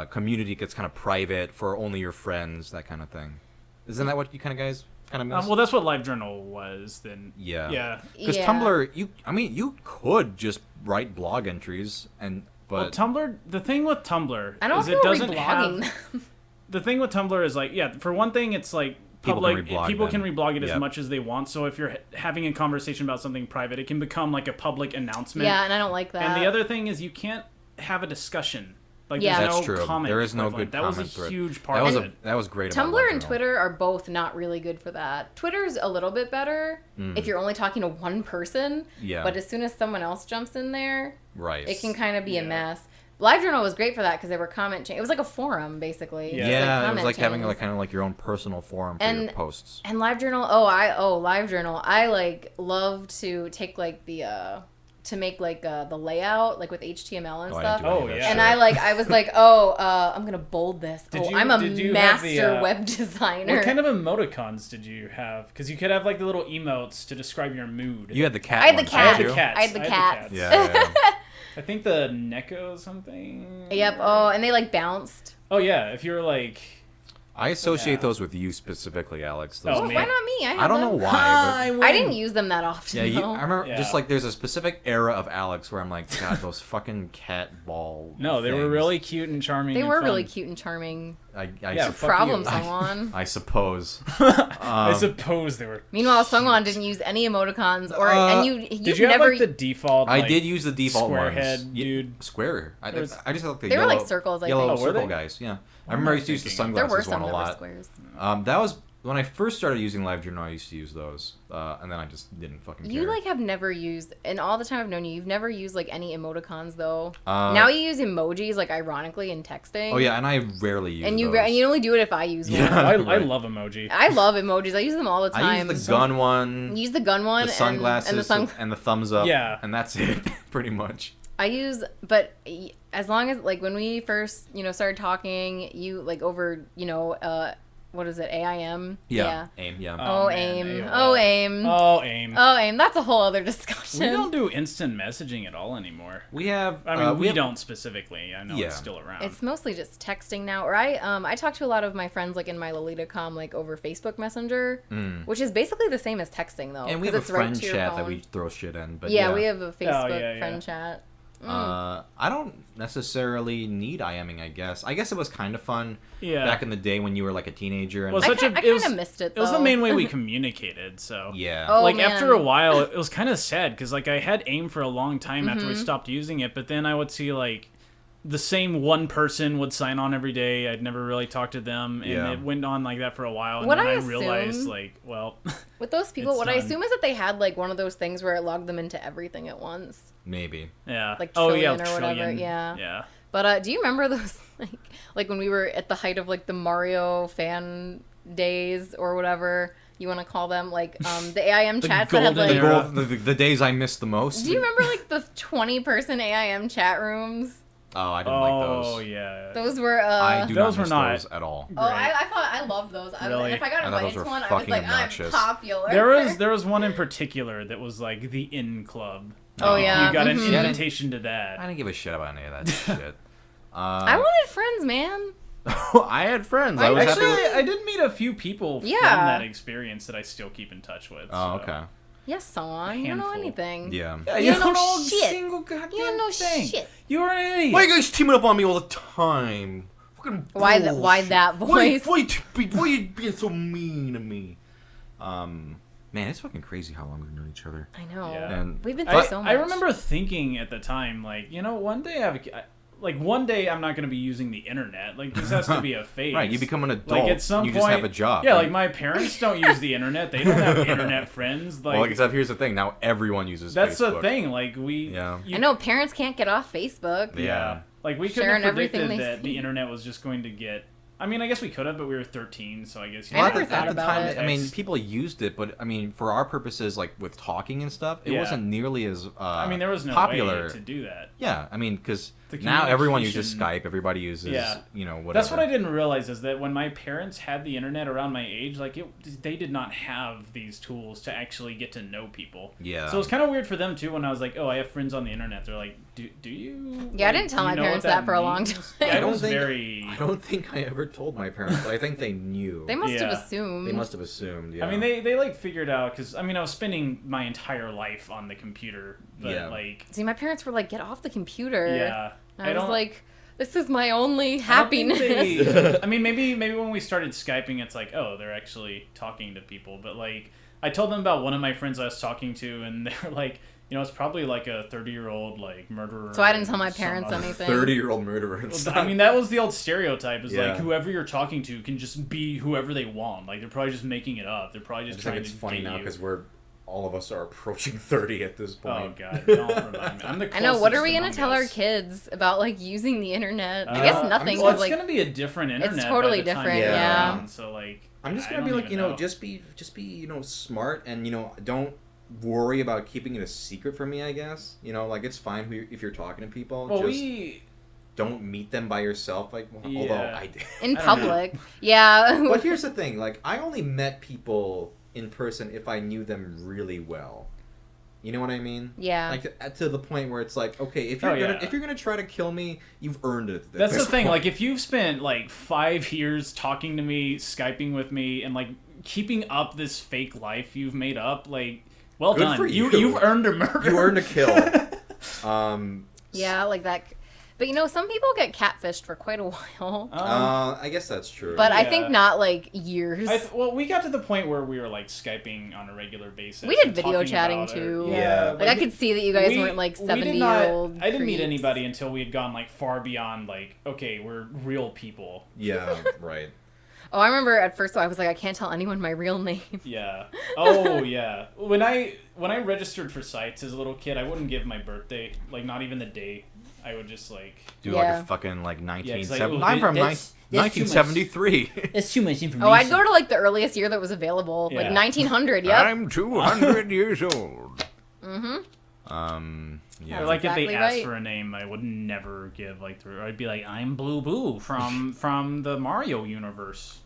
[SPEAKER 1] community that's kind of private for only your friends, that kind of thing. Isn't that what you kind of guys kind of miss?
[SPEAKER 2] Well, that's what LiveJournal was then.
[SPEAKER 1] Yeah. Because Tumblr, you could just write blog entries and. But
[SPEAKER 2] Tumblr, the thing with Tumblr
[SPEAKER 3] I don't
[SPEAKER 2] is
[SPEAKER 3] feel
[SPEAKER 2] it doesn't
[SPEAKER 3] reblogging
[SPEAKER 2] have. The thing with Tumblr is like, for one thing, it's like public. People can
[SPEAKER 5] them.
[SPEAKER 2] reblog it as much as they want. So if you're having a conversation about something private, it can become like a public announcement.
[SPEAKER 3] Yeah, and I don't like that.
[SPEAKER 2] And the other thing is you can't have a discussion. Like,
[SPEAKER 3] yeah,
[SPEAKER 2] there's
[SPEAKER 5] that's
[SPEAKER 2] no
[SPEAKER 5] true.
[SPEAKER 2] comment.
[SPEAKER 5] There is no
[SPEAKER 2] equivalent.
[SPEAKER 5] good
[SPEAKER 2] That was
[SPEAKER 5] comment
[SPEAKER 2] a
[SPEAKER 5] thread.
[SPEAKER 2] huge part of it.
[SPEAKER 5] That was great.
[SPEAKER 3] Tumblr and Twitter are both not really good for that. Twitter's a little bit better if you're only talking to one person.
[SPEAKER 5] Yeah.
[SPEAKER 3] But as soon as someone else jumps in there,
[SPEAKER 5] right,
[SPEAKER 3] it can kind of be a mess. LiveJournal was great for that because there were comment chains. It was like a forum, basically.
[SPEAKER 5] Yeah, it was like having like kind of like your own personal forum for your posts.
[SPEAKER 3] And LiveJournal, LiveJournal. I like love to take like the to make like the layout like with HTML and stuff.
[SPEAKER 2] Oh yeah.
[SPEAKER 3] And I was like, I'm gonna bold this. I'm a
[SPEAKER 2] did
[SPEAKER 3] master web designer.
[SPEAKER 2] What kind of emoticons did you have? Because you could have like the little emotes to describe your mood.
[SPEAKER 5] You had the cat.
[SPEAKER 3] I had the cat.
[SPEAKER 2] I had the cats.
[SPEAKER 5] Yeah.
[SPEAKER 2] I think the Neko something.
[SPEAKER 3] Yep. Oh, and they like bounced.
[SPEAKER 2] Oh yeah, if you were like.
[SPEAKER 5] I associate those with you specifically, Alex. Those
[SPEAKER 2] Oh,
[SPEAKER 3] Why not me?
[SPEAKER 5] I don't know why.
[SPEAKER 3] I didn't use them that often.
[SPEAKER 5] Yeah,
[SPEAKER 3] though.
[SPEAKER 5] I remember
[SPEAKER 2] Yeah.
[SPEAKER 5] just like there's a specific era of Alex where I'm like, God, those fucking cat ball.
[SPEAKER 2] No, they were
[SPEAKER 5] things.
[SPEAKER 2] really cute and charming.
[SPEAKER 3] They
[SPEAKER 2] and
[SPEAKER 3] were
[SPEAKER 2] fun.
[SPEAKER 3] really cute and charming.
[SPEAKER 2] Yeah, fuck
[SPEAKER 3] Problem,
[SPEAKER 2] you.
[SPEAKER 3] Sungwon.
[SPEAKER 5] I suppose.
[SPEAKER 2] I suppose they were.
[SPEAKER 3] Meanwhile, Sungwon didn't use any emoticons, and you
[SPEAKER 2] Did you
[SPEAKER 3] never.
[SPEAKER 2] have like the default?
[SPEAKER 5] I
[SPEAKER 2] like,
[SPEAKER 5] did use the default
[SPEAKER 2] square
[SPEAKER 5] ones.
[SPEAKER 2] head, dude.
[SPEAKER 5] Square. I just like the
[SPEAKER 3] They were
[SPEAKER 5] yellow,
[SPEAKER 3] like circles, I
[SPEAKER 5] yellow
[SPEAKER 3] think.
[SPEAKER 2] Oh, were
[SPEAKER 5] circle
[SPEAKER 2] they?
[SPEAKER 5] guys. Yeah, I remember I used to use the
[SPEAKER 2] thinking?
[SPEAKER 3] There were
[SPEAKER 5] sunglasses
[SPEAKER 3] some
[SPEAKER 5] one a
[SPEAKER 3] that were
[SPEAKER 5] lot.
[SPEAKER 3] squares.
[SPEAKER 5] That was when I first started using LiveJournal. I used to use those, and then I just didn't fucking care.
[SPEAKER 3] You like have never used, in all the time I've known you, you've never used like any emoticons though. Now you use emojis like ironically in texting.
[SPEAKER 5] Oh yeah, and I rarely use
[SPEAKER 3] and you
[SPEAKER 5] those.
[SPEAKER 3] and you only do it if I use one.
[SPEAKER 5] Yeah.
[SPEAKER 2] I
[SPEAKER 5] Right.
[SPEAKER 2] love emoji.
[SPEAKER 3] I love emojis. I use them all the time.
[SPEAKER 5] I use the gun one,
[SPEAKER 3] Use the gun one
[SPEAKER 5] the sunglasses,
[SPEAKER 3] and
[SPEAKER 5] the thumbs up.
[SPEAKER 2] Yeah.
[SPEAKER 5] and that's it, pretty much.
[SPEAKER 3] I use, but as long as like when we first started talking, you like over what is it, AIM?
[SPEAKER 5] Yeah. AIM. Yeah.
[SPEAKER 3] Oh,
[SPEAKER 2] man,
[SPEAKER 3] AIM.
[SPEAKER 2] AOL.
[SPEAKER 3] Oh, AIM.
[SPEAKER 2] Oh, AIM.
[SPEAKER 3] Oh, AIM. That's a whole other discussion.
[SPEAKER 2] We don't do instant messaging at all anymore.
[SPEAKER 5] We have.
[SPEAKER 2] I mean, we
[SPEAKER 5] have,
[SPEAKER 2] don't specifically. I know
[SPEAKER 5] Yeah.
[SPEAKER 2] it's still around.
[SPEAKER 3] It's mostly just texting now. Or I talk to a lot of my friends like in my LolitaCom like over Facebook Messenger, which is basically the same as texting though.
[SPEAKER 5] And we have a
[SPEAKER 3] 'cause it's right
[SPEAKER 5] friend
[SPEAKER 3] to your
[SPEAKER 5] chat that
[SPEAKER 3] phone.
[SPEAKER 5] we throw shit in. But
[SPEAKER 3] yeah, we have a Facebook
[SPEAKER 2] yeah.
[SPEAKER 3] friend chat.
[SPEAKER 5] I don't necessarily need IMing, I guess. I guess it was kind of fun back in the day when you were like a teenager. And
[SPEAKER 2] Well,
[SPEAKER 3] I
[SPEAKER 2] such a-
[SPEAKER 3] kind
[SPEAKER 2] it was-
[SPEAKER 3] of missed it.
[SPEAKER 2] It was the
[SPEAKER 3] though.
[SPEAKER 2] main way we communicated, so
[SPEAKER 5] yeah.
[SPEAKER 3] Oh,
[SPEAKER 2] like
[SPEAKER 3] man.
[SPEAKER 2] after a while, it was kind of sad because like I had AIM for a long time after
[SPEAKER 3] Mm-hmm.
[SPEAKER 2] we stopped using it, but then I would see like the same one person would sign on every day. I'd never really talked to them, and
[SPEAKER 5] Yeah.
[SPEAKER 2] it went on like that for a while. And
[SPEAKER 3] What
[SPEAKER 2] then
[SPEAKER 3] I
[SPEAKER 2] I realized
[SPEAKER 3] assume-
[SPEAKER 2] like, well,
[SPEAKER 3] With those people,
[SPEAKER 2] It's
[SPEAKER 3] what I
[SPEAKER 2] done.
[SPEAKER 3] assume is that they had like one of those things where it logged them into everything at once.
[SPEAKER 5] Maybe.
[SPEAKER 2] yeah,
[SPEAKER 3] Like
[SPEAKER 2] oh yeah,
[SPEAKER 3] Trillion or whatever,
[SPEAKER 2] Trillion.
[SPEAKER 3] yeah.
[SPEAKER 2] yeah.
[SPEAKER 3] But do you remember those like when we were at the height of like the Mario fan days or whatever you want to call them, like the AIM chats that had
[SPEAKER 2] golden
[SPEAKER 3] like.
[SPEAKER 2] era.
[SPEAKER 5] The days I missed the most.
[SPEAKER 3] Do you remember like the 20-person AIM chat rooms?
[SPEAKER 5] Oh, I didn't like those.
[SPEAKER 2] Oh yeah.
[SPEAKER 3] Those were.
[SPEAKER 5] I do
[SPEAKER 2] Those
[SPEAKER 5] not
[SPEAKER 2] were
[SPEAKER 5] miss
[SPEAKER 2] not-
[SPEAKER 5] those at all.
[SPEAKER 3] Oh, I thought I loved those.
[SPEAKER 2] Really?
[SPEAKER 3] If I got
[SPEAKER 5] I thought
[SPEAKER 3] invited
[SPEAKER 5] those
[SPEAKER 3] to
[SPEAKER 5] were
[SPEAKER 3] one, I was
[SPEAKER 5] fucking
[SPEAKER 3] like,
[SPEAKER 5] obnoxious.
[SPEAKER 3] I'm popular.
[SPEAKER 2] There was one in particular that was like the in club.
[SPEAKER 3] Oh,
[SPEAKER 2] Like,
[SPEAKER 3] yeah.
[SPEAKER 2] You got an
[SPEAKER 3] Mhm.
[SPEAKER 2] invitation to
[SPEAKER 5] I
[SPEAKER 2] that.
[SPEAKER 5] didn't give a shit about any of that shit.
[SPEAKER 3] I wanted friends, man.
[SPEAKER 5] I had friends. I was
[SPEAKER 2] Actually,
[SPEAKER 5] happy.
[SPEAKER 2] I did meet a few people from
[SPEAKER 3] Yeah.
[SPEAKER 2] that experience that I still keep in touch with.
[SPEAKER 5] Oh,
[SPEAKER 2] so.
[SPEAKER 5] okay.
[SPEAKER 3] Yes, Son. You don't know
[SPEAKER 2] handful.
[SPEAKER 3] anything.
[SPEAKER 5] Yeah.
[SPEAKER 3] You don't know
[SPEAKER 2] a
[SPEAKER 3] shit.
[SPEAKER 2] single goddamn
[SPEAKER 3] You don't know
[SPEAKER 2] thing.
[SPEAKER 3] shit.
[SPEAKER 2] You're an idiot.
[SPEAKER 5] Why are you guys teaming up on me all the time? Fucking
[SPEAKER 3] Why
[SPEAKER 5] bullshit.
[SPEAKER 3] that voice?
[SPEAKER 5] Why are you being so mean to me? Man, it's fucking crazy how long we've known each other.
[SPEAKER 3] I know.
[SPEAKER 2] Yeah.
[SPEAKER 5] And
[SPEAKER 3] We've been through
[SPEAKER 2] I,
[SPEAKER 3] so much.
[SPEAKER 2] I remember thinking at the time, like, one day one day I'm not going to be using the internet. Like, this has to be a phase.
[SPEAKER 5] Right, you become an adult.
[SPEAKER 2] Like, at some
[SPEAKER 5] you
[SPEAKER 2] point,
[SPEAKER 5] just have a job.
[SPEAKER 2] Yeah,
[SPEAKER 5] right?
[SPEAKER 2] like my parents don't use the internet. They don't have internet friends. Like,
[SPEAKER 5] well, except here's the thing. Now everyone uses
[SPEAKER 2] that's
[SPEAKER 5] Facebook.
[SPEAKER 2] the thing. Like, we.
[SPEAKER 5] Yeah.
[SPEAKER 3] I know parents can't get off Facebook.
[SPEAKER 2] Yeah. Like, we couldn't
[SPEAKER 3] Sharing
[SPEAKER 2] have
[SPEAKER 3] everything
[SPEAKER 2] predicted
[SPEAKER 3] they
[SPEAKER 2] that
[SPEAKER 3] see.
[SPEAKER 2] the internet was just going to get. I mean, I guess we could have, but we were 13, so I guess.
[SPEAKER 3] I never
[SPEAKER 5] at the-
[SPEAKER 3] thought
[SPEAKER 5] at the
[SPEAKER 3] about
[SPEAKER 5] time,
[SPEAKER 3] it.
[SPEAKER 5] I mean, people used it, but I mean, for our purposes, like with talking and stuff, it
[SPEAKER 2] Yeah.
[SPEAKER 5] wasn't nearly as
[SPEAKER 2] I mean, there was no
[SPEAKER 5] popular.
[SPEAKER 2] way to do that.
[SPEAKER 5] Yeah, I mean, because
[SPEAKER 2] The
[SPEAKER 5] now everyone uses
[SPEAKER 2] communication-
[SPEAKER 5] Skype. Everybody uses,
[SPEAKER 2] Yeah.
[SPEAKER 5] Whatever.
[SPEAKER 2] That's what I didn't realize is that when my parents had the internet around my age, like they did not have these tools to actually get to know people.
[SPEAKER 5] Yeah.
[SPEAKER 2] So it was kind of weird for them too when I was like, "Oh, I have friends on the internet." They're like, "Do you?"
[SPEAKER 3] Yeah, I
[SPEAKER 2] like,
[SPEAKER 3] didn't tell
[SPEAKER 2] do you
[SPEAKER 3] my
[SPEAKER 2] know
[SPEAKER 3] parents
[SPEAKER 2] what
[SPEAKER 3] that for a long
[SPEAKER 2] means?"
[SPEAKER 3] time.
[SPEAKER 2] Yeah,
[SPEAKER 5] I
[SPEAKER 2] it
[SPEAKER 5] don't
[SPEAKER 2] was
[SPEAKER 5] think
[SPEAKER 2] very.
[SPEAKER 5] I don't think I ever told my parents, but I think they knew.
[SPEAKER 3] They must have
[SPEAKER 2] Yeah.
[SPEAKER 3] assumed.
[SPEAKER 5] They must have assumed. Yeah.
[SPEAKER 2] I mean, they like figured out because I mean I was spending my entire life on the computer, but
[SPEAKER 5] Yeah.
[SPEAKER 2] like
[SPEAKER 3] See, my parents were like, "Get off the computer."
[SPEAKER 2] yeah,
[SPEAKER 3] And I was like, This is my only happiness.
[SPEAKER 2] I mean, maybe when we started Skyping, it's like, oh, they're actually talking to people. But, like, I told them about one of my friends I was talking to, and they're like, you know, it's probably like a 30-year-old, like, murderer.
[SPEAKER 3] So I didn't tell my parents anything.
[SPEAKER 1] 30-year-old murderer.
[SPEAKER 2] I mean, that was the old stereotype, is like, whoever you're talking to can just be whoever they want. Like, they're probably just making it up. They're probably just trying to get you.
[SPEAKER 1] It's funny now because all of us are approaching 30 at this point.
[SPEAKER 2] Oh, God. Don't remind me. I'm the
[SPEAKER 3] I know. What are we
[SPEAKER 2] going
[SPEAKER 3] to tell our kids about, like, using the internet? I guess nothing.
[SPEAKER 2] Well, it's going to be a different internet.
[SPEAKER 3] It's totally
[SPEAKER 2] by the time
[SPEAKER 3] different,
[SPEAKER 2] around, so, like,
[SPEAKER 1] I'm just going to be like, just be, smart and, don't worry about keeping it a secret from me, I guess. Like, it's fine if you're talking to people.
[SPEAKER 2] Well,
[SPEAKER 1] don't meet them by yourself, like, although I did.
[SPEAKER 3] In public. Yeah.
[SPEAKER 1] But here's the thing, like, I only met people in person if I knew them really well. You know what I mean?
[SPEAKER 3] Yeah.
[SPEAKER 1] Like, to the point where it's like, okay, if you're gonna try to kill me, you've earned it.
[SPEAKER 2] That's the thing. Like, if you've spent like 5 years talking to me, Skyping with me, and like keeping up this fake life you've made up, like, well
[SPEAKER 1] Good
[SPEAKER 2] done.
[SPEAKER 1] for you.
[SPEAKER 2] You've earned a murder.
[SPEAKER 1] You earned a kill.
[SPEAKER 3] Yeah, like that. But some people get catfished for quite a while.
[SPEAKER 1] I guess that's true.
[SPEAKER 3] But I think not like years.
[SPEAKER 2] Well, we got to the point where we were like Skyping on a regular basis.
[SPEAKER 3] We did video chatting too.
[SPEAKER 1] Yeah.
[SPEAKER 3] Like I could see that you guys weren't like 70-year-old.
[SPEAKER 2] I didn't meet anybody until we had gone like far beyond like, okay, we're real people.
[SPEAKER 1] Yeah, right.
[SPEAKER 3] Oh, I remember at first I was like, I can't tell anyone my real name.
[SPEAKER 2] Yeah. Oh, yeah. When I registered for sites as a little kid, I wouldn't give my birthday, like not even the day. I would just like
[SPEAKER 5] do like a fucking like 1970.
[SPEAKER 2] I'm
[SPEAKER 5] from 1973.
[SPEAKER 2] That's too much information.
[SPEAKER 3] Oh, I'd go to like the earliest year that was available, like 1900. Yep.
[SPEAKER 5] I'm 200 years old.
[SPEAKER 2] Yeah. Or like if they asked for a name, I would never give like I'd be like, I'm Blue Boo from the Mario universe.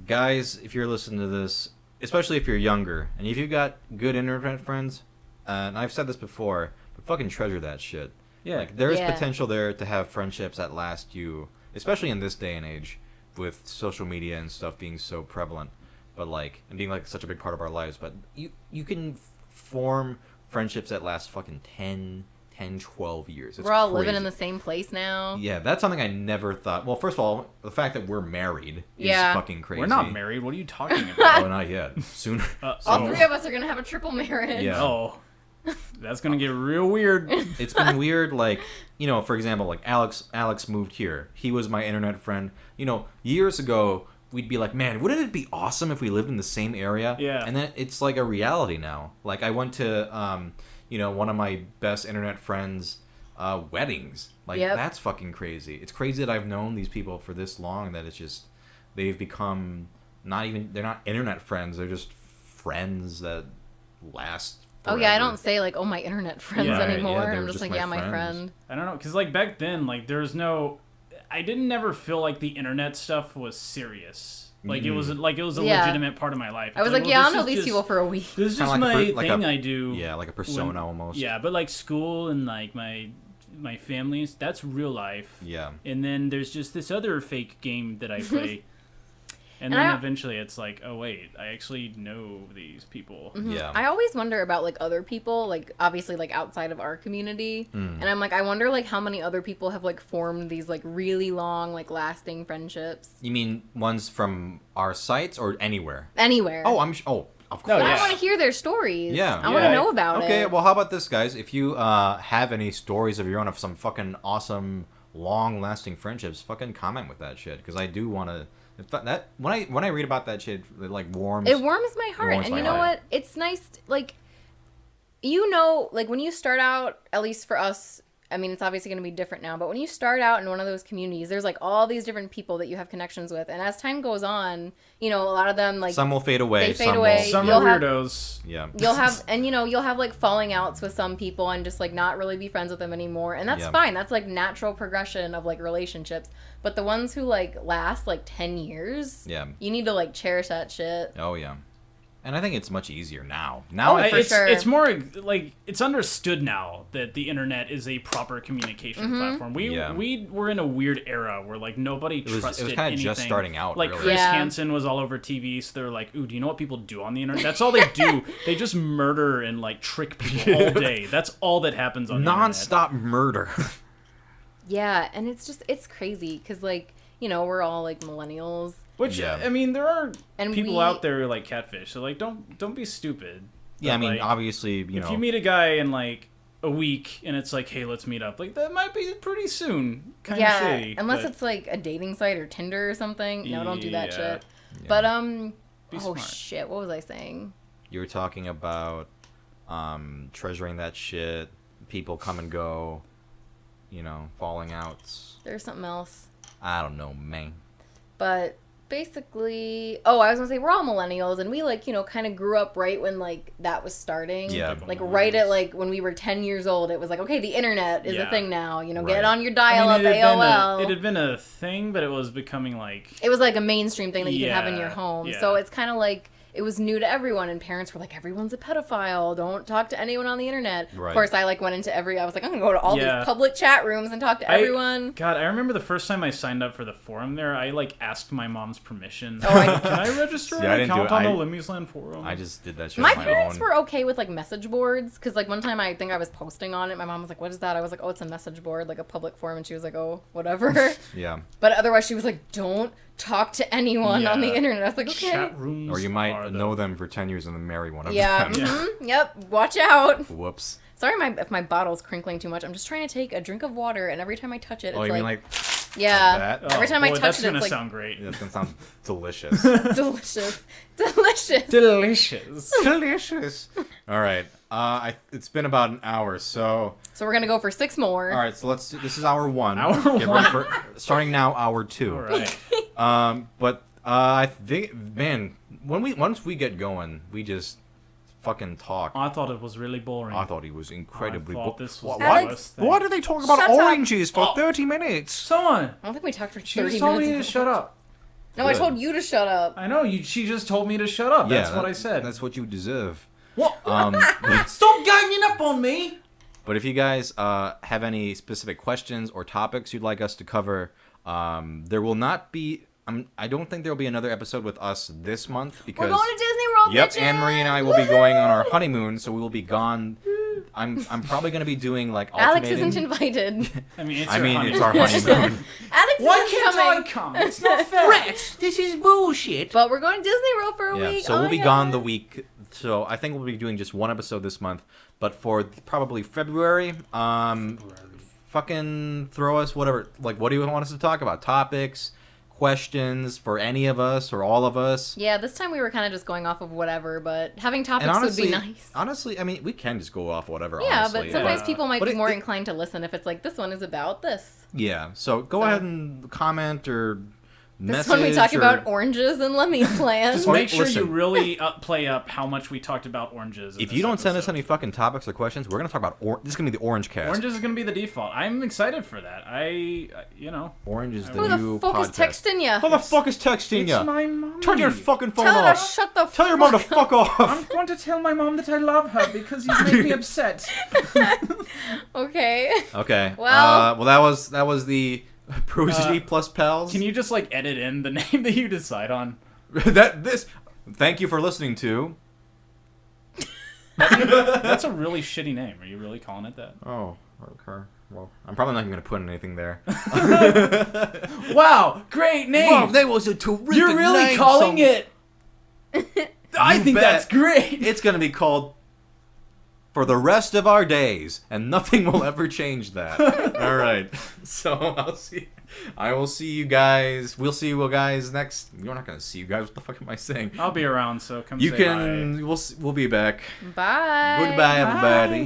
[SPEAKER 5] Guys, if you're listening to this, especially if you're younger, and if you've got good internet friends, and I've said this before, but fucking treasure that shit.
[SPEAKER 2] Yeah.
[SPEAKER 5] Like, there is potential there to have friendships that last you, especially in this day and age, with social media and stuff being so prevalent, but like, and being like such a big part of our lives. But you can form friendships that last fucking 10, 12 years. It's
[SPEAKER 3] we're all
[SPEAKER 5] crazy.
[SPEAKER 3] living in the same place now.
[SPEAKER 5] Yeah, that's something I never thought. Well, first of all, the fact that we're married is fucking crazy.
[SPEAKER 2] We're not married. What are you talking about?
[SPEAKER 5] Oh, not yet. Soon.
[SPEAKER 3] All three of us are going to have a triple marriage.
[SPEAKER 5] Yeah.
[SPEAKER 2] Oh. That's going to get real weird.
[SPEAKER 5] It's been weird, like, for example, like Alex moved here. He was my internet friend. Years ago, we'd be like, man, wouldn't it be awesome if we lived in the same area?
[SPEAKER 2] Yeah.
[SPEAKER 5] And then it's like a reality now. Like, I went to, one of my best internet friends' weddings. Like, that's fucking crazy. It's crazy that I've known these people for this long that it's just, they've become they're not internet friends. They're just friends that last forever.
[SPEAKER 3] Oh, yeah, I don't say, like, my internet friends anymore. I'm just like, my friend.
[SPEAKER 2] I don't know, because, like, back then, like, I didn't never feel like the internet stuff was serious. Like, it was a legitimate part of my life.
[SPEAKER 3] I was like, I'll know these people for a week.
[SPEAKER 2] This is just my thing I do.
[SPEAKER 5] Yeah, like a persona almost.
[SPEAKER 2] Yeah, but, like, school and, like, my families, that's real life.
[SPEAKER 5] Yeah.
[SPEAKER 2] And then there's just this other fake game that I play. And then eventually it's like, oh, wait, I actually know these people.
[SPEAKER 3] Mm-hmm.
[SPEAKER 5] Yeah.
[SPEAKER 3] I always wonder about, like, other people, like, obviously, like, outside of our community. And I'm like, I wonder, like, how many other people have, like, formed these, like, really long, like, lasting friendships.
[SPEAKER 5] You mean ones from our sites or anywhere?
[SPEAKER 3] Anywhere.
[SPEAKER 5] Oh, of course.
[SPEAKER 3] I want to hear their stories.
[SPEAKER 5] Yeah.
[SPEAKER 3] I want to know about it.
[SPEAKER 5] Okay, well, how about this, guys? If you have any stories of your own of some fucking awesome, long-lasting friendships, fucking comment with that shit, because I do want to... That when I read about that shit, it like warms.
[SPEAKER 3] It warms my heart, and you know what? It's nice, like, like when you start out, at least for us. I mean, it's obviously going to be different now, but when you start out in one of those communities, there's like all these different people that you have connections with, and as time goes on, a lot of them like
[SPEAKER 5] some will fade away.
[SPEAKER 3] They fade away.
[SPEAKER 2] Some are weirdos.
[SPEAKER 5] Yeah.
[SPEAKER 3] You'll have you'll have like falling outs with some people and just like not really be friends with them anymore, and that's fine. That's like natural progression of like relationships. But the ones who like last like 10 years, you need to like cherish that shit.
[SPEAKER 5] Oh yeah. And I think it's much easier now.
[SPEAKER 2] It's more like it's understood now that the internet is a proper communication platform. We were in a weird era where like nobody trusted anything.
[SPEAKER 5] It was kind of just starting out.
[SPEAKER 2] Like
[SPEAKER 5] really.
[SPEAKER 2] Chris Hansen was all over TV, so they're like, "Ooh, do you know what people do on the internet? That's all they do. They just murder and like trick people all day. That's all that happens on the internet.
[SPEAKER 5] Non-stop murder."
[SPEAKER 3] Yeah, and it's crazy because like we're all like millennials.
[SPEAKER 2] Which I mean, there are people out there who like catfish, so like don't be stupid.
[SPEAKER 5] Yeah,
[SPEAKER 2] but,
[SPEAKER 5] I mean,
[SPEAKER 2] like,
[SPEAKER 5] obviously,
[SPEAKER 2] if you meet a guy in like a week and it's like, hey, let's meet up, like that might be pretty soon. Kind of shady.
[SPEAKER 3] Unless it's like a dating site or Tinder or something. No, don't do that shit.
[SPEAKER 5] Yeah.
[SPEAKER 3] But
[SPEAKER 2] smart.
[SPEAKER 3] shit, what was I saying?
[SPEAKER 5] You were talking about treasuring that shit, people come and go, falling outs.
[SPEAKER 3] There's something else.
[SPEAKER 5] I don't know, man.
[SPEAKER 3] But basically, I was gonna say we're all millennials, and we like kind of grew up right when like that was starting.
[SPEAKER 5] Yeah.
[SPEAKER 3] Like right at like when we were 10 years old, it was like, okay, the internet is a thing now. Get
[SPEAKER 5] Right.
[SPEAKER 3] it on your dial-up AOL.
[SPEAKER 2] It had been a thing, but it was becoming like
[SPEAKER 3] It was like a mainstream thing that you could have in your home.
[SPEAKER 2] Yeah.
[SPEAKER 3] So it's kind of like it was new to everyone, and parents were like, everyone's a pedophile. Don't talk to anyone on the internet.
[SPEAKER 5] Right.
[SPEAKER 3] Of course, I like went into I was like, I'm gonna go to all these public chat rooms and talk to everyone.
[SPEAKER 2] God, I remember the first time I signed up for the forum there, I like asked my mom's permission.
[SPEAKER 3] Oh,
[SPEAKER 2] Can I register
[SPEAKER 5] Yeah, I
[SPEAKER 2] an
[SPEAKER 5] didn't
[SPEAKER 2] account
[SPEAKER 5] do it.
[SPEAKER 2] on the Limmy's Land forum?
[SPEAKER 5] I just did that shit
[SPEAKER 3] My
[SPEAKER 5] on my
[SPEAKER 3] parents
[SPEAKER 5] own.
[SPEAKER 3] were okay with like message boards because like one time I think I was posting on it. My mom was like, "What is that?" I was like, "Oh, it's a message board, like a public forum," and she was like, "Oh, whatever."
[SPEAKER 5] Yeah.
[SPEAKER 3] But otherwise, she was like, "Don't talk to anyone on the
[SPEAKER 2] Yeah.
[SPEAKER 3] internet." I was like, "Okay."
[SPEAKER 2] Chat rooms
[SPEAKER 5] Or you might
[SPEAKER 2] are
[SPEAKER 5] know them for 10 years and then marry one of
[SPEAKER 3] Yeah.
[SPEAKER 5] them.
[SPEAKER 3] Yep. Watch out.
[SPEAKER 5] Whoops.
[SPEAKER 3] Sorry, if my bottle's crinkling too much. I'm just trying to take a drink of water, and every time I touch it, it's
[SPEAKER 5] Oh, you mean like
[SPEAKER 3] yeah.
[SPEAKER 5] that?
[SPEAKER 3] Every time I touch
[SPEAKER 2] that's
[SPEAKER 3] it,
[SPEAKER 2] gonna
[SPEAKER 3] it's like
[SPEAKER 2] sound great.
[SPEAKER 5] That's gonna sound delicious.
[SPEAKER 3] delicious, delicious.
[SPEAKER 2] Delicious.
[SPEAKER 5] Delicious. All right. It's been about an hour, so.
[SPEAKER 3] So we're gonna go for 6 more.
[SPEAKER 5] All right. So this is hour 1.
[SPEAKER 2] Hour
[SPEAKER 5] Get ready
[SPEAKER 2] 1.
[SPEAKER 5] for, starting now, hour 2.
[SPEAKER 2] All right.
[SPEAKER 5] But I think, man, once we get going, we just fucking talk.
[SPEAKER 2] I thought it was really boring.
[SPEAKER 5] I thought he was incredibly.
[SPEAKER 2] I thought this was
[SPEAKER 5] Why-
[SPEAKER 2] the worst thing.
[SPEAKER 5] Why do they talk about
[SPEAKER 3] Shut up.
[SPEAKER 5] oranges for 30 minutes?
[SPEAKER 2] Someone.
[SPEAKER 3] I don't think we talked for 30
[SPEAKER 2] She
[SPEAKER 3] minutes.
[SPEAKER 2] just told me to shut up.
[SPEAKER 3] No, I
[SPEAKER 5] Good.
[SPEAKER 3] told you to shut up.
[SPEAKER 2] I know. She just told me to shut up. That's what I said.
[SPEAKER 5] That's what you deserve.
[SPEAKER 2] What?
[SPEAKER 5] Um,
[SPEAKER 2] Stop ganging up on me!
[SPEAKER 5] But if you guys have any specific questions or topics you'd like us to cover, there will not be. I don't think there will be another episode with us this month because
[SPEAKER 3] We're going to Disney World.
[SPEAKER 5] Yep,
[SPEAKER 3] bitches!
[SPEAKER 5] Anne-Marie and I will be going on our honeymoon, so we will be gone. I'm probably going to be doing like
[SPEAKER 3] Alex
[SPEAKER 5] alternating.
[SPEAKER 3] isn't invited.
[SPEAKER 2] I mean, it's
[SPEAKER 5] it's our honeymoon.
[SPEAKER 3] Alex
[SPEAKER 2] Why
[SPEAKER 3] isn't
[SPEAKER 2] can't
[SPEAKER 3] coming.
[SPEAKER 2] I come? It's not fair.
[SPEAKER 4] Rex, this is bullshit.
[SPEAKER 3] But we're going to Disney World for a
[SPEAKER 5] Yeah,
[SPEAKER 3] week.
[SPEAKER 5] so
[SPEAKER 3] Oh
[SPEAKER 5] we'll
[SPEAKER 3] my
[SPEAKER 5] be
[SPEAKER 3] God.
[SPEAKER 5] gone the week. So I think we'll be doing just one episode this month. But for probably February, fucking throw us whatever. Like, what do you want us to talk about? Topics, questions for any of us or all of us.
[SPEAKER 3] Yeah, this time we were kind of just going off of whatever, but having topics
[SPEAKER 5] And honestly,
[SPEAKER 3] would be nice.
[SPEAKER 5] honestly, I mean, we can just go off whatever.
[SPEAKER 3] Yeah,
[SPEAKER 5] honestly.
[SPEAKER 3] but sometimes people might
[SPEAKER 5] But
[SPEAKER 3] be
[SPEAKER 5] it-
[SPEAKER 3] more
[SPEAKER 5] it-
[SPEAKER 3] inclined to listen if it's like, this one is about this.
[SPEAKER 5] Yeah, so go ahead and comment or
[SPEAKER 3] This
[SPEAKER 5] message.
[SPEAKER 3] one we talk
[SPEAKER 5] or-
[SPEAKER 3] about oranges and Lemmy's land.
[SPEAKER 2] Just
[SPEAKER 5] Or-
[SPEAKER 2] make sure
[SPEAKER 5] listen.
[SPEAKER 2] you really play up how much we talked about oranges. in
[SPEAKER 5] If
[SPEAKER 2] this
[SPEAKER 5] you don't send us
[SPEAKER 2] episode.
[SPEAKER 5] any fucking topics or questions, we're gonna talk about this is gonna be the Orange Cast.
[SPEAKER 2] Oranges is going to be the default. I'm excited for that.
[SPEAKER 5] Orange is the
[SPEAKER 3] Who
[SPEAKER 5] new
[SPEAKER 3] the fuck is
[SPEAKER 5] podcast.
[SPEAKER 3] texting ya?
[SPEAKER 5] Who the fuck is texting
[SPEAKER 2] It's
[SPEAKER 5] ya?
[SPEAKER 2] my mom.
[SPEAKER 5] Turn your fucking phone
[SPEAKER 3] Tell her to
[SPEAKER 5] off.
[SPEAKER 3] shut the
[SPEAKER 5] Tell your mom to fuck
[SPEAKER 2] I'm
[SPEAKER 5] off.
[SPEAKER 2] going to tell my mom that I love her because you made me upset.
[SPEAKER 3] Okay.
[SPEAKER 5] Okay.
[SPEAKER 3] Well-
[SPEAKER 5] Well, that was the PROZD'S plus pals.
[SPEAKER 2] Can you just like edit in the name that you decide on?
[SPEAKER 5] Thank you for listening to.
[SPEAKER 2] That's a really shitty name. Are you really calling it that?
[SPEAKER 5] Oh, okay. Well, I'm probably not even gonna put anything there.
[SPEAKER 2] Wow, great name.
[SPEAKER 5] Wow, that was a terrific
[SPEAKER 2] You're really
[SPEAKER 5] name,
[SPEAKER 2] calling it. I
[SPEAKER 5] You
[SPEAKER 2] think
[SPEAKER 5] bet.
[SPEAKER 2] that's great.
[SPEAKER 5] It's gonna be called For the Rest of Our Days, and nothing will ever change that. All right. So I will see you guys. We'll see you guys next. You're not gonna see you guys. What the fuck am I saying?
[SPEAKER 2] I'll be around, so come
[SPEAKER 5] You
[SPEAKER 2] say
[SPEAKER 5] can.
[SPEAKER 2] hi.
[SPEAKER 5] We'll be back.
[SPEAKER 3] Bye.
[SPEAKER 5] Goodbye, everybody.